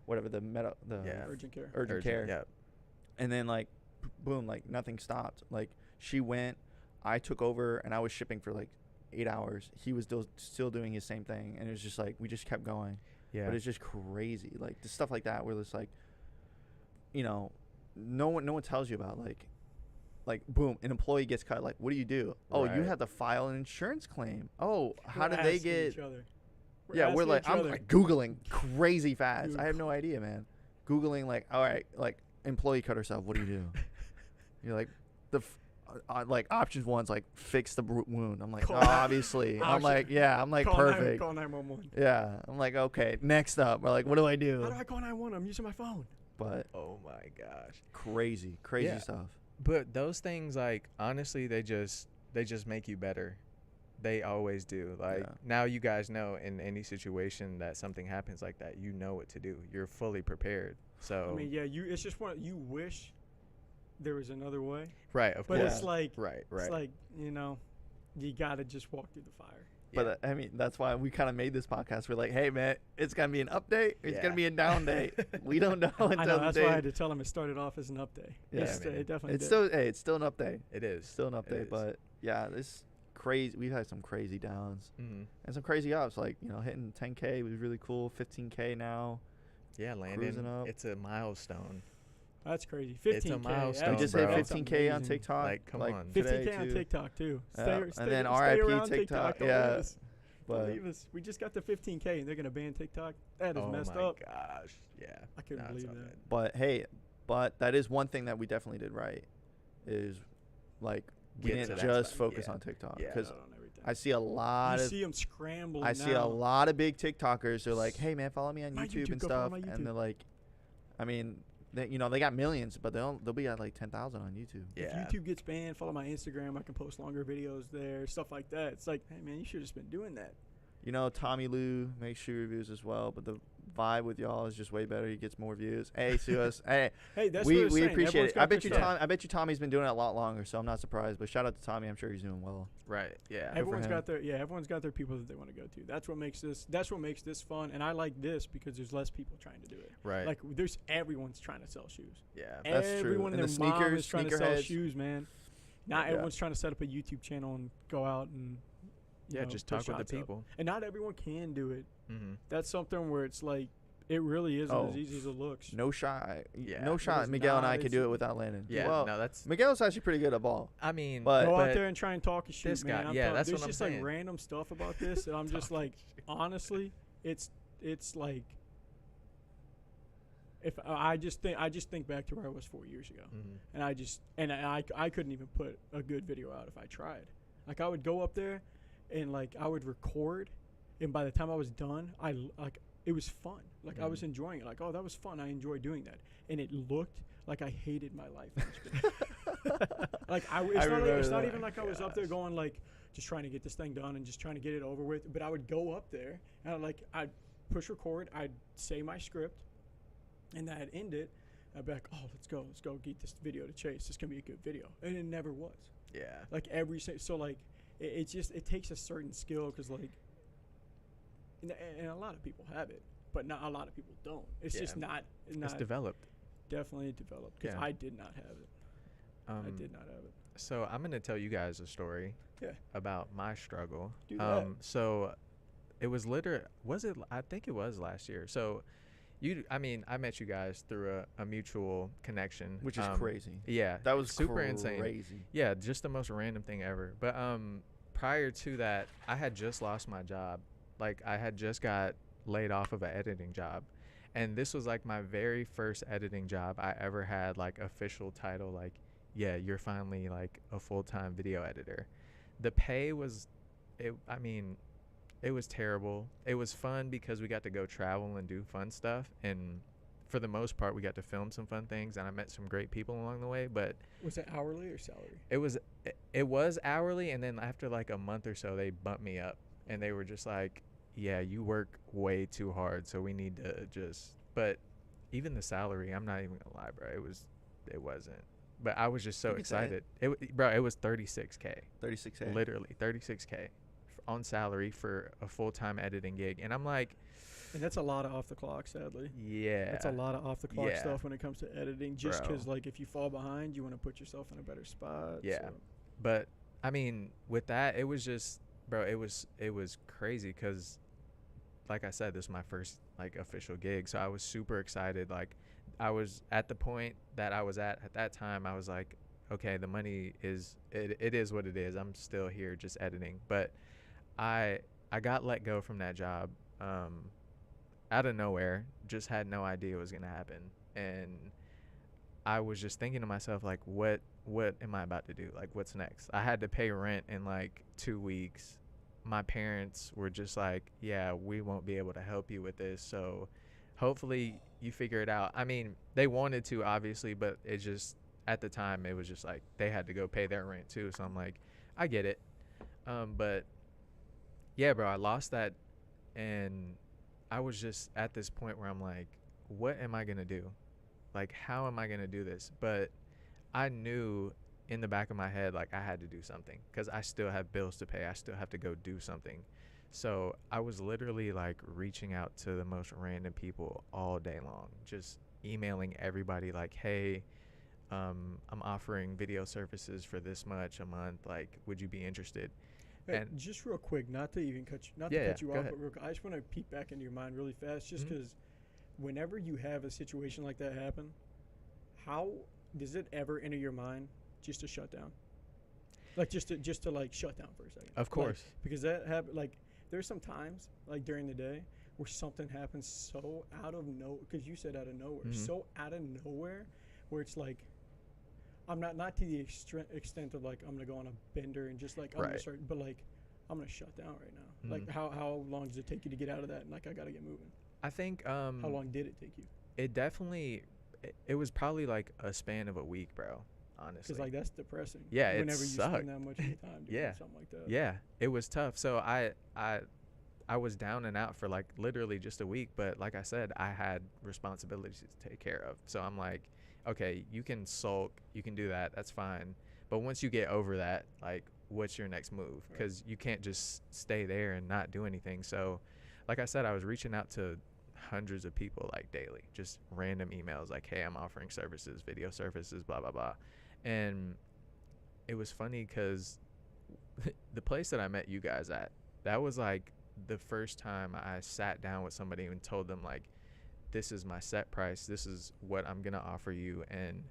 whatever, the Yeah. Urgent care. urgent care. Yep. And then like boom, like nothing stopped. Like she went, I took over, and I was shipping for like 8 hours. He was still doing his same thing, and it was just like we just kept going. Yeah. But it's just crazy, like the stuff like that where it's like, you know, no one tells you about like boom, an employee gets cut. Like, what do you do? Oh, you Right. have to file an insurance claim. Oh, how We're did they asking get? each other. Yeah, we're asking like, each I'm other. like Googling crazy fast. Dude. I have no idea, man. Googling like, all right, like employee cut herself. What do you do? You're like, like options one's like fix the wound. I'm like, Call oh, nine- obviously. I'm option- like, yeah, I'm like Call perfect. 911. Yeah, I'm like, okay. Next up, we're like, what do I How do? do I call 911? I'm using my phone. But Oh my gosh. crazy Yeah. stuff. But those things, like, honestly, they just make you better. They always do. Like, Yeah. now you guys know in any situation that something happens like that, you know what to do. You're fully prepared. So I mean, yeah, it's just you wish there was another way, right, of but course. it's like Right. it's like, you know, you gotta just walk through the fire. But I mean, that's why we kind of made this podcast. We're like, hey, man, it's gonna be an update. It's Yeah. gonna be a down day. We don't know until I know, the that's day. why I had to tell him it started off as an update. Yeah, man. It definitely It's did. still, it's still an update. It is. Still an It update, is. but yeah, this crazy. We've had some crazy downs Mm-hmm. and some crazy ups. Like, you know, hitting 10K was really cool. 15K now. Yeah, Landon. Cruising up. It's a milestone. That's crazy. 15K. It's a milestone, We that's- just bro. hit that's 15K on amazing. TikTok. Like, come on. today 15K on too. TikTok too. Yeah, Stay, and stay, then stay RIP around TikTok, Don't yeah. leave us. Don't But leave us. We just got to 15K and they're gonna ban TikTok. That is Oh messed my up. gosh. Yeah. I couldn't No, it's believe all that. good. but hey, that is one thing that we definitely did right. Is like we Get to didn't that just spot. focus Yeah. on TikTok Yeah. because Not on everything. I see a lot You of see them scrambling. I see a now. lot of big TikTokers. They're like, "Hey man, follow me on My YouTube YouTube, and go follow stuff," my YouTube. and they're like, I mean, they got millions, but they'll be at like 10,000 on YouTube. Yeah. If YouTube gets banned, follow my Instagram. I can post longer videos there, stuff like that. It's like, hey man, you should have just been doing that. You know, Tommy Lou makes shoe reviews as well, but the vibe with y'all is just way better. He gets more views. Hey, sue us. Hey, Hey, that's we what it's saying. appreciate Everyone's it. got I bet their you stuff. I bet you Tommy's been doing it a lot longer, so I'm not surprised. But shout out to Tommy. I'm sure he's doing well. Right. Yeah. for Everyone's him. got their people that they want to go to. That's what makes this fun, and I like this because there's less people trying to do it. Right. Like everyone's trying to sell shoes. yeah. That's true. Everyone And and the their mom sneakers, is trying to sell sneakerheads. shoes, man. Not Yeah. everyone's trying to set up a YouTube channel and go out and you Yeah. know, Just put talk with the shots up. people. And not everyone can do it. Mm-hmm. That's something where it's like it really isn't Oh, as easy as it looks. No shot. Yeah. No It shot. is Miguel and not. I could It's- do it without Landon. Yeah. Well, no, that's. Miguel's actually pretty good at ball. I mean, But- Go out but there and try and talk a shoot, this man. guy- I'm yeah, telling- that's there's what I'm just saying. like random stuff about this, and I'm just like, honestly, it's like, if I just think back to where I was 4 years ago, Mhm. and I couldn't even put a good video out if I tried. Like I would go up there, and like I would record, and by the time I was done, it was fun. Like I was Mhm. enjoying it. Like, oh, that was fun. I enjoyed doing that, and it looked like I hated my life. each day. Like it's not even like I was up there Gosh. going like just trying to get this thing done and just trying to get it over with. But I would go up there and I'd push record. I'd say my script, and then I'd end it. I'd be like, oh, let's go get this video to chase. This can be a good video, and it never was. Yeah. Like so like it takes a certain skill because like and a lot of people have it, but not a lot of people don't. It's just Yeah. not It's developed. definitely developed because Yeah. I did not have it. I did not have it. So I'm gonna tell you guys a story. Yeah. About my struggle. Do that. So it was I think it was last year. So I met you guys through a mutual connection, Which is crazy. Yeah. That was super insane. crazy. Yeah, just the most random thing ever. But prior to that, I had just lost my job. Like I had just got laid off of an editing job. And this was like my very first editing job I ever had, like official title, like, yeah, you're finally like a full-time video editor. The pay was it was terrible. It was fun because we got to go travel and do fun stuff, and for the most part we got to film some fun things, and I met some great people along the way. But Was it hourly or salary? it was hourly, and then after like a month or so they bumped me up, and they were just like, yeah, you work way too hard, so we need to just. But even the salary, I'm not even gonna lie, bro, it wasn't. But I was just so You can say excited. It was 36K, 36K. literally 36K on salary for a full-time editing gig, and I'm like, And that's a lot of off the clock, sadly. yeah, That's a lot of off the clock Yeah. stuff when it comes to editing. Just Bro. because like if you fall behind, you want to put yourself in a better spot. Yeah. so. But I mean, with that, it was just, bro, it was crazy because, like I said, this is my first like official gig, so I was super excited. Like, I was at the point that I was at that time. I was like, okay, the money is it is what it is. I'm still here just editing, but I got let go from that job out of nowhere. Just had no idea it was gonna happen, and I was just thinking to myself, like, what am I about to do? Like, what's next? I had to pay rent in like 2 weeks. My parents were just like, yeah, we won't be able to help you with this, so hopefully you figure it out. I mean, they wanted to obviously, but it just at the time it was just like they had to go pay their rent too. So I'm like, I get it. But yeah, bro, I lost that, and I was just at this point where I'm like, what am I gonna do? Like, how am I gonna do this? But I knew in the back of my head, like, I had to do something because I still have bills to pay. I still have to go do something. So I was literally like reaching out to the most random people all day long, just emailing everybody like, hey, I'm offering video services for this much a month. Like, would you be interested? Hey, And just real quick, not to cut you go off, ahead. but real quick, I just want to peek back into your mind really fast, just Mhm. because whenever you have a situation like that happen, how does it ever enter your mind just to shut down? Like just to like shut down for a second. Of course. Like, because that happen. Like there's some times like during the day where something happens so out of because you said out of nowhere, Mhm. so out of nowhere, where it's like. I'm not to the extent of like I'm gonna go on a bender and just like I'm gonna Right. start, but like I'm gonna shut down right now. Mhm. Like how long does it take you to get out of that? And like I gotta get moving. I think How long did it take you? it definitely it was probably like a span of a week, bro, honestly. Because like that's depressing. Yeah, it whenever you sucked. spend that much of your time doing Yeah. something like that. Yeah, it was tough. So I was down and out for like literally just a week, but like I said, I had responsibilities to take care of. So I'm like, okay, you can sulk, you can do that, that's fine. But once you get over that, like, what's your next move? Right. Because you can't just stay there and not do anything. So, like I said, I was reaching out to hundreds of people like daily, just random emails like, hey, I'm offering services, video services, blah, blah, blah. And it was funny because the place that I met you guys at, that was like the first time I sat down with somebody and told them like, this is my set price, this is what I'm gonna offer you, and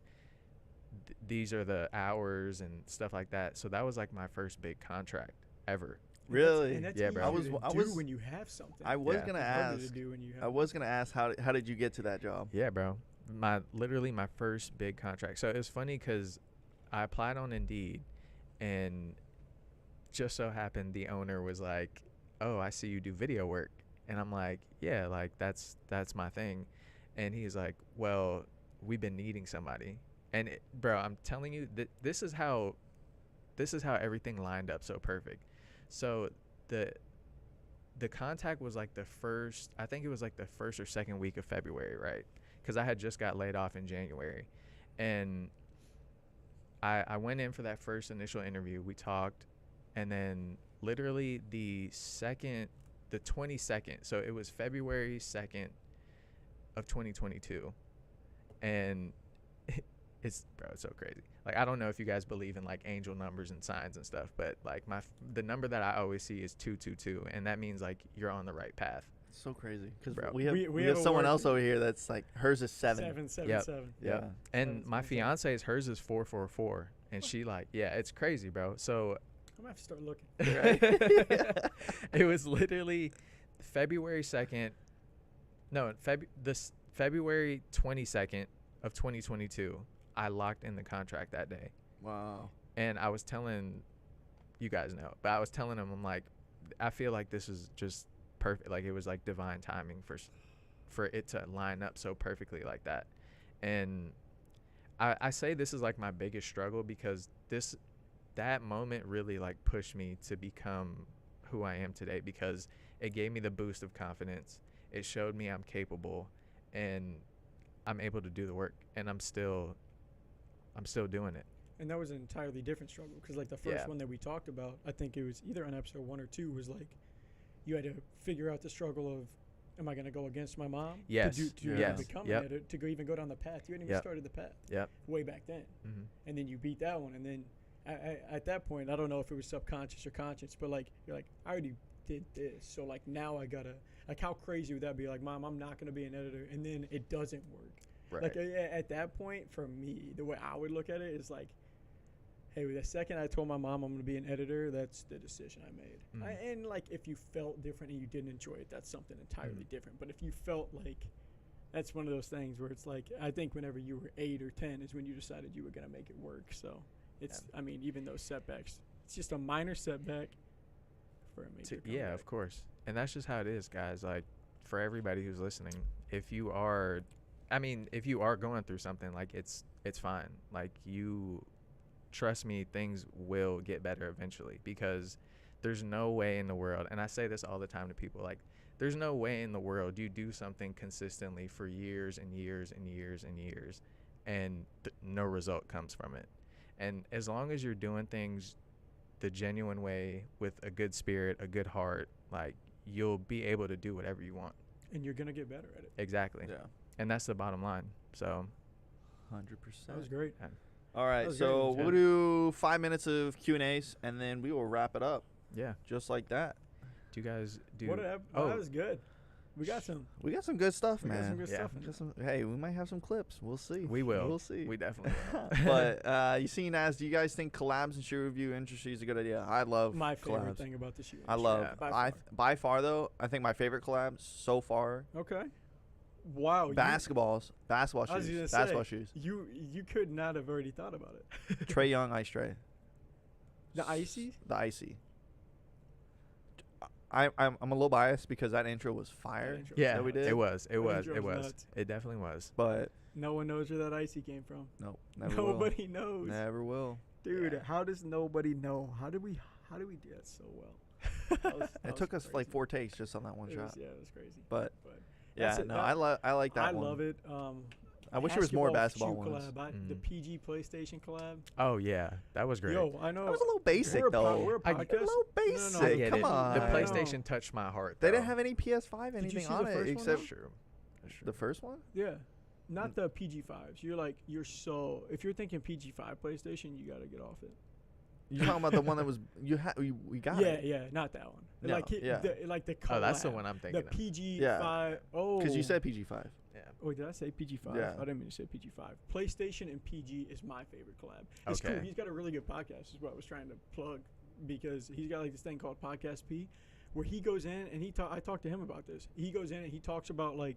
these are the hours and stuff like that. So that was like my first big contract ever. Really? And that's Yeah, bro. easier I to was- do when you have something. I was Yeah. gonna It's harder ask. to do when you have I was gonna ask how did you get to that job? Yeah, bro. Literally my first big contract. So it was funny because I applied on Indeed, and just so happened the owner was like, oh, I see you do video work. And I'm like, yeah, like that's my thing. And he's like, well, we've been needing somebody. And bro, I'm telling you that this is how everything lined up so perfect. So the contact was like I think it was like the first or second week of February, right? Because I had just got laid off in January. And I went in for that first initial interview. We talked, and then literally the 22nd, so it was February 2nd of 2022, and it's so crazy. Like, I don't know if you guys believe in like angel numbers and signs and stuff, but like the number that I always see is 222, and that means like you're on the right path. It's so crazy because Bro. we have We have have a someone word- else over here that's like hers is 7. 777. Yep. Yeah. And Seven's my insane. fiance's, hers is 444, and she like, yeah, it's crazy, bro. So I'm gonna have to start looking. it was literally February 2nd. No, February 22nd of 2022. I locked in the contract that day. Wow. And I was telling you guys know, but I was telling him, I'm like, I feel like this is just perfect. Like, it was like divine timing for it to line up so perfectly like that. And I say this is like my biggest struggle because that moment really like pushed me to become who I am today, because it gave me the boost of confidence. It showed me I'm capable, and I'm able to do the work, and I'm still doing it. And that was an entirely different struggle because like the first Yeah. one that we talked about, I think it was either on episode 1 or 2, was like you had to figure out the struggle of, am I going to go against my mom? Yes. To Yes. become Yep. an editor, to go even go down the path. You hadn't even Yep. started the path Yep. way back then. Mm-hmm. And then you beat that one. And then at that point, I don't know if it was subconscious or conscious, but like you're like, I already did this. So like now I got to, like how crazy would that be? Like, Mom, I'm not going to be an editor. And then it doesn't work. Right. Like at that point, for me, the way I would look at it is like, hey, the second I told my mom I'm going to be an editor, that's the decision I made. Mhm. And like, if you felt different and you didn't enjoy it, that's something entirely Mhm. different. But if you felt like, that's one of those things where it's like, I think whenever you were 8 or 10 is when you decided you were going to make it work. So it's, I mean, even those setbacks, it's just a minor setback for a major Yeah, comeback. of course. And that's just how it is, guys. Like, for everybody who's listening, if you are I mean, if you are going through something, like it's fine. Like, you trust me, things will get better eventually, because there's no way in the world, and I say this all the time to people, like, there's no way in the world you do something consistently for years and years and years and years and no result comes from it. And as long as you're doing things the genuine way with a good spirit, a good heart, like, you'll be able to do whatever you want. And you're gonna get better at it. Exactly. Yeah. And that's the bottom line. So 100%. That was great. All right, That was so great. we'll do 5 minutes of Q&As, and then we will wrap it up yeah. just like that. Do you guys do? That was good. We got some. We got some good stuff, We got some man. good Yeah. stuff. We got some, hey, we might have some clips. We'll see. We will. We'll see. We definitely will. But you seen as, do you guys think collabs and shoe review industry is a good idea? I love My favorite collabs. thing about the shoe. I industry. love. Yeah, By far though, I think my favorite collab so far, Okay. Wow. basketball I was gonna shoes. say, Basketball shoes. You could not have already thought about it. Trae Young Ice Tray. The icy. The icy. I'm a little biased because that intro was fire. intro Yeah, that we did. it was. It That was. intro It was was. nuts. It definitely was. But No one knows where that icy came from. no, never will. Nobody knows. Never will. Dude, Yeah. how does nobody know? How do we do that so well? That was It took us like crazy. 4 takes just on that one It shot. was, yeah, it was crazy. But But yeah, that's it. no, I like that I one. love it. I wish there was more basketball shoe ones. collab. The PG PlayStation collab. Oh yeah, that was great. Yo, I know. That was a little basic we're though. We're a I- A podcast. little No, basic. no, no, I get Come it. on. The I know. PlayStation touched my heart. They though. didn't have any PS5 Did you anything see the on it first one, except though? That's true. That's true. the first one. Yeah. Not the PG5s. You're so. If you're thinking PG5 PlayStation, you gotta get off it. You talking about the one that was we got Yeah, it. yeah, not that one. No, like yeah. like the collab. Oh, that's the one I'm The thinking of. PG5. Yeah. Oh. Because you said PG5. Yeah. Oh, did I say PG5? Yeah. I didn't mean to say PG5. PlayStation and PG is my favorite collab. It's cool. Okay. He's got a really good podcast, is what I was trying to plug, because he's got like this thing called Podcast P, where he goes in and I talked to him about this. He goes in and he talks about like,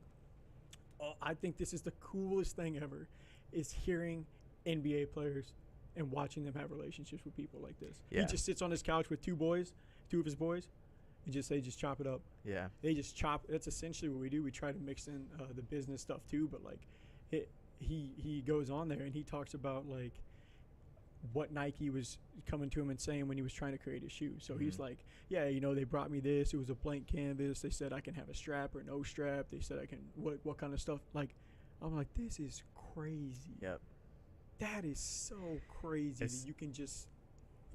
oh, I think this is the coolest thing ever, is hearing NBA players and watching them have relationships with people like this. Yeah. He just sits on his couch with two of his boys, and they just chop it up. Yeah. They just chop. That's essentially what we do. We try to mix in the business stuff too, but like, he goes on there and he talks about like what Nike was coming to him and saying when he was trying to create a shoe. So he's Mhm. like, yeah, they brought me this. It was a blank canvas. They said I can have a strap or no strap. They said I can what kind of stuff. Like, I'm like, this is crazy. Yep. That is so crazy It's- that you can just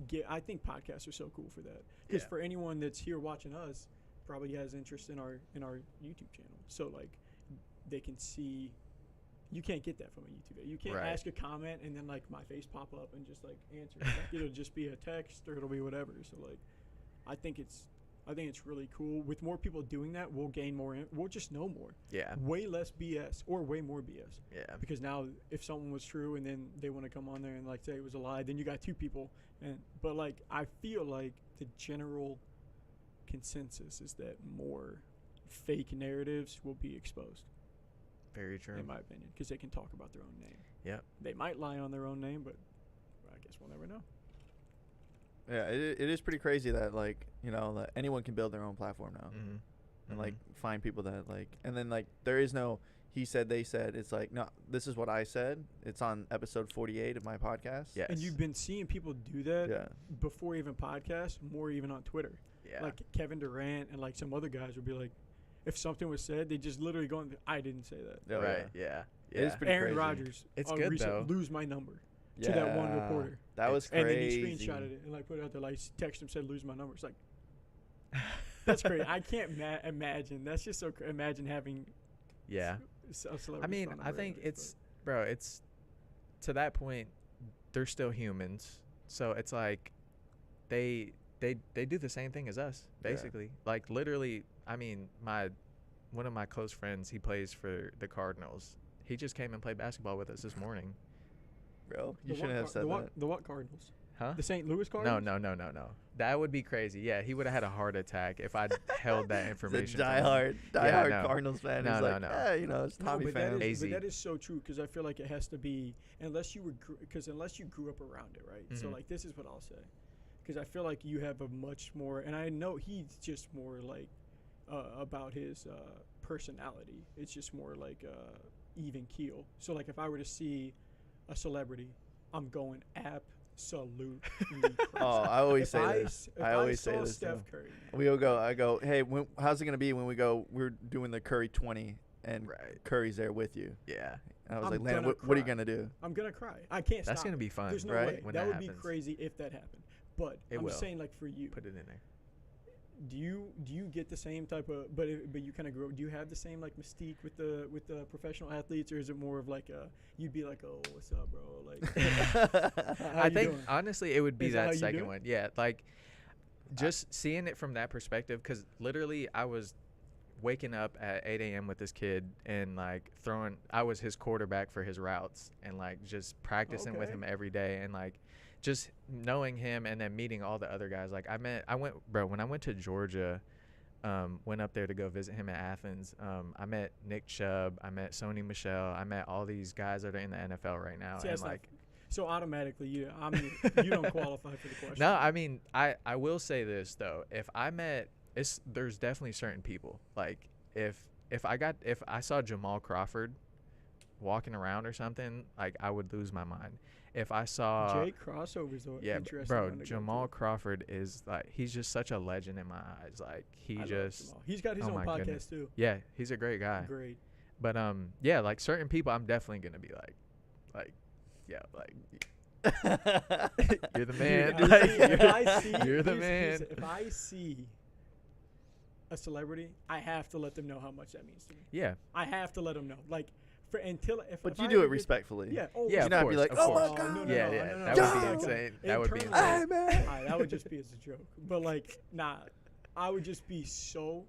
get. I think podcasts are so cool for that, because Yeah. for anyone that's here watching us, probably has interest in our YouTube channel. So like, they can see. You can't get that from a YouTube video. You can't Right. ask a comment and then like my face pop up and just like answer. Like, it'll just be a text or it'll be whatever. So like, I think it's really cool. With more people doing that, we'll gain more. We'll just know more. Yeah. Way less BS or way more BS. Yeah. Because now, if someone was true and then they want to come on there and like say it was a lie, then you got two people. But like, I feel like the general consensus is that more fake narratives will be exposed, Very true. in my opinion, because they can talk about their own name. Yep. They might lie on their own name, but I guess we'll never know. Yeah, it is pretty crazy that like that anyone can build their own platform now Mm-hmm. and like find people that like, and then like there is no he said they said. It's like, no, this is what I said. It's on episode 48 of my podcast. Yes. And you've been seeing people do that Yeah. before even podcasts, more even on Twitter. Yeah. Like Kevin Durant and like some other guys would be like, if something was said, they just literally go and I didn't say that. Oh, right. Yeah. It is Yeah. pretty Aaron crazy. Rodgers. It's good, though. Lose my number to that one Yeah. reporter. That was And then crazy. he screenshotted it and like put it out there, like text him, said lose my number. It's like, that's crazy. I can't imagine. That's just so imagine having. Yeah. A celebrity I mean, phone I number think anyways, it's, bro, it's to that point, they're still humans. So it's like they do the same thing as us, Yeah. basically. Like literally, I mean, one of my close friends, he plays for the Cardinals. He just came and played basketball with us this morning. Bro, but you shouldn't have said that. The what Cardinals? Huh? The St. Louis No, Cardinals? no. That would be crazy. Yeah, he would have had a heart attack if I held that He's a information. from him. diehard Yeah, no. Cardinals fan. No, He's no, like, no. yeah, it's Tommy but fan. that is, AZ. but that is so true, because I feel like it has to be, unless you grew up around it, right? So Mhm. like, this is what I'll say, because I feel like you have a much more, and I know he's just more like about his personality. It's just more like even keel. So like if I were to see a celebrity, I'm going absolutely crazy. Oh, I always If say this. if I always say saw this. Steph Too. Curry, man, We'll go. I go. Hey, how's it gonna be when we go? We're doing the Curry 20, and Right. Curry's there with you. Yeah. And I was I'm like, Landon, gonna what are you cry. gonna do? I'm gonna cry. I can't That's stop. gonna be fun. There's no right? way. When That that would be happens. crazy if that happened. But It I'm will. saying like for you, Put it in there. do you get the same type of but you kind of grow? Do you have the same like mystique with the professional athletes, or is it more of like you'd be like, oh, what's up, bro? Like, how I you think doing? honestly it would be Is that how that you second do it? one. Yeah, like just seeing it from that perspective, because literally I was waking up at 8 a.m. with this kid and like I was his quarterback for his routes and like just practicing with Okay. him every day and like just knowing him and then meeting all the other guys. Like when I went to Georgia, went up there to go visit him at Athens. I met Nick Chubb, I met Sony Michel, I met all these guys that are in the NFL right now. See, And that's not- like, so automatically, you don't qualify for the question. no, I mean, I will say this though. If there's definitely certain people. Like if I saw Jamal Crawford walking around or something, like I would lose my mind. If I saw Jake crossovers though. yeah, Interesting bro, one to go Jamal to. Crawford is like he's just such a legend in my eyes. Like I love just Jamal. He's got his oh own my podcast goodness. too. yeah, he's a great guy. Great. But yeah, like certain people, I'm definitely gonna be like yeah, like you're the man. Dude, Like, if I see, you're the here's- man. If I see a celebrity, I have to let them know how much that means to me. Yeah, I have to let them know. Like, But if you I do ever it get- respectfully. Yeah. Oh, yeah, You of not course, be like, of "Oh my course. God." Yeah, no, yeah, no, no, that no, would be no. insane. That would be Internally- insane. Hey, man. That would just be as a joke. But like, nah, I would just be so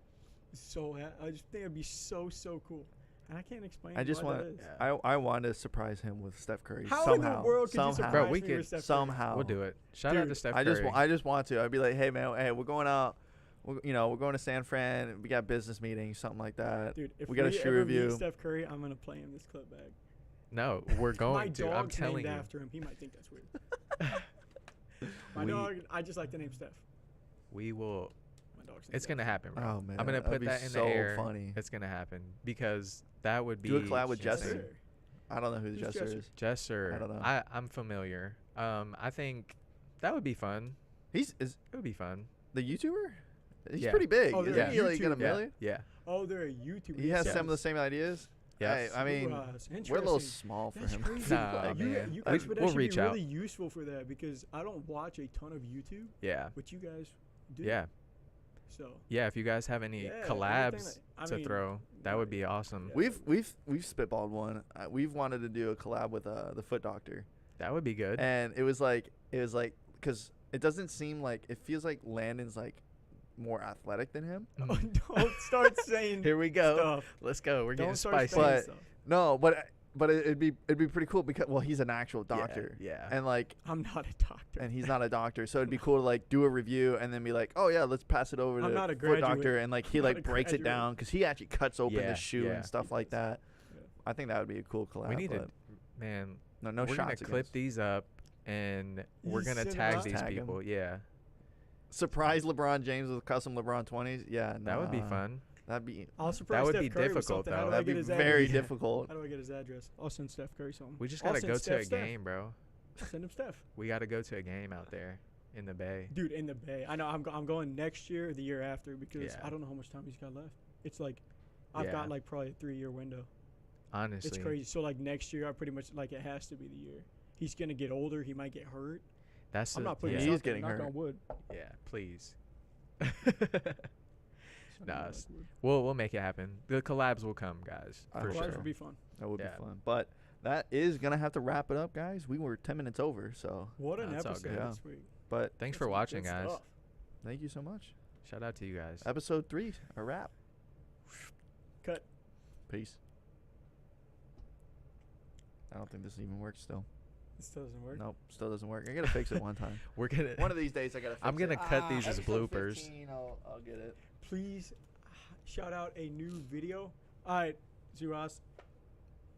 I just think it'd be so cool. And I can't explain. I just why want. that is. Yeah. I want to surprise him with Steph Curry How somehow. in the world could you somehow. surprise Bro, we me could with Steph Curry? somehow. We'll do it. Shout out to Dude, Steph I Curry. just want to. I'd be like, hey man, hey, we're going out. We're going to San Fran. We got business meetings, something like that. Dude, if we got a shoe ever meet review. Steph Curry, I'm gonna play him this clip back. No, we're My going to. dog's I'm telling named you. after him. He might think that's weird. My We- dog, I just like the name Steph. We will. My dog's named It's gonna happen, bro. Oh man, I'm gonna that'd put be that in so the air. funny. It's gonna happen because that would be. Do a collab with after Jester? him. I don't know who the Who's Jester Jester? is. Jesser. I don't know. I'm familiar. I think that would be fun. Is It would be fun. the YouTuber? He's Yeah. pretty big. Oh, Isn't they're he like got a YouTuber. Yeah. million? Yeah. Oh, they're a YouTuber. He has Yeah. some of the same ideas. Yeah. Hey, I mean, That's we're a little interesting. small for That's him. crazy. Nah, Like, man. you guys would We'll actually reach be out. really useful for that because I don't watch a ton of YouTube, Yeah. but you guys do. Yeah. So Yeah. If you guys have any yeah, collabs everything that- I to mean, throw, that would be awesome. Yeah. We've spitballed one. We've wanted to do a collab with the Foot Doctor, That would be good. and it was like because it doesn't seem like it feels like Landon's like more athletic than him. don't start saying Here we go. stuff. Let's go. We're Don't getting start spicy. saying But- stuff. No, but it'd be pretty cool because he's an actual doctor. Yeah. And like I'm not a doctor. and he's not a doctor, so it'd be cool to like do a review and then be like, oh yeah, let's pass it over I'm to not a Foot Doctor, graduate. and like he I'm not like a breaks it graduate. down because he actually cuts open Yeah, the shoe yeah. and stuff like that. Yeah. I think that would be a cool collab. We need to, but man. no we're gonna shots clip against. these up, and we're You gonna send 'em tag out? these Tag 'em. people. Yeah, Surprise LeBron James with custom LeBron 20s. Yeah, that would be nah. fun. That'd be I'll surprise would Steph be Curry with difficult, something. How though. do I that'd get be his very address? difficult. How do I get his address? I'll send Steph Curry something. We just I'll gotta send go to Steph a Steph. game, bro. I'll send him Steph. We gotta go to a game out there in the Bay. Dude, in the Bay. I know. I'm going next year or the year after because Yeah. I don't know how much time he's got left. It's like I've Yeah. got like probably a 3-year window. Honestly, It's crazy. So like next year, I pretty much like it has to be the year. He's gonna get older. He might get hurt. That's I'm the- not putting Yeah. yeah, He's something, getting knock hurt. on wood. yeah, please. Something Nah, like it's- wood. we'll make it happen. The collabs will come, guys, I for hope Collabs sure. so. would be fun. That would Yeah. be fun. But that is gonna have to wrap it up, guys. We were 10 minutes over, so What an That's all episode good. Yeah. this week. but Thanks That's for some watching, good guys. stuff. thank you so much. Shout out to you guys. Episode 3, a wrap. Cut. Peace. I don't think this even works still. This doesn't work. Nope, still doesn't work. I gotta fix it one time. We're gonna. One of these days I gotta fix I'm gonna it. cut these as episode bloopers. 15, I'll get it. Please shout out a new video. All right, Zuras.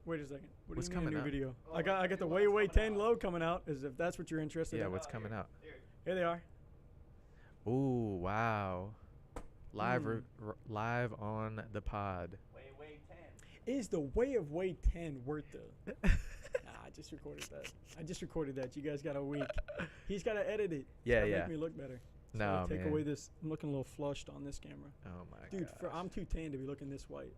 Wait a second. What What's do you mean a coming new up? video? Oh, I got the new Way one's Way coming 10 out. low coming out. As if that's what you're interested Yeah, in. what's coming out? Here they are. Ooh, wow. Live on the pod. Is the Way of Wade 10 worth the? Nah, I just recorded that. You guys got a week. He's got to edit it. Yeah, Make me look better. So No, take away this. I'm looking a little flushed on this camera. Oh my Dude, god. I'm too tan to be looking this white.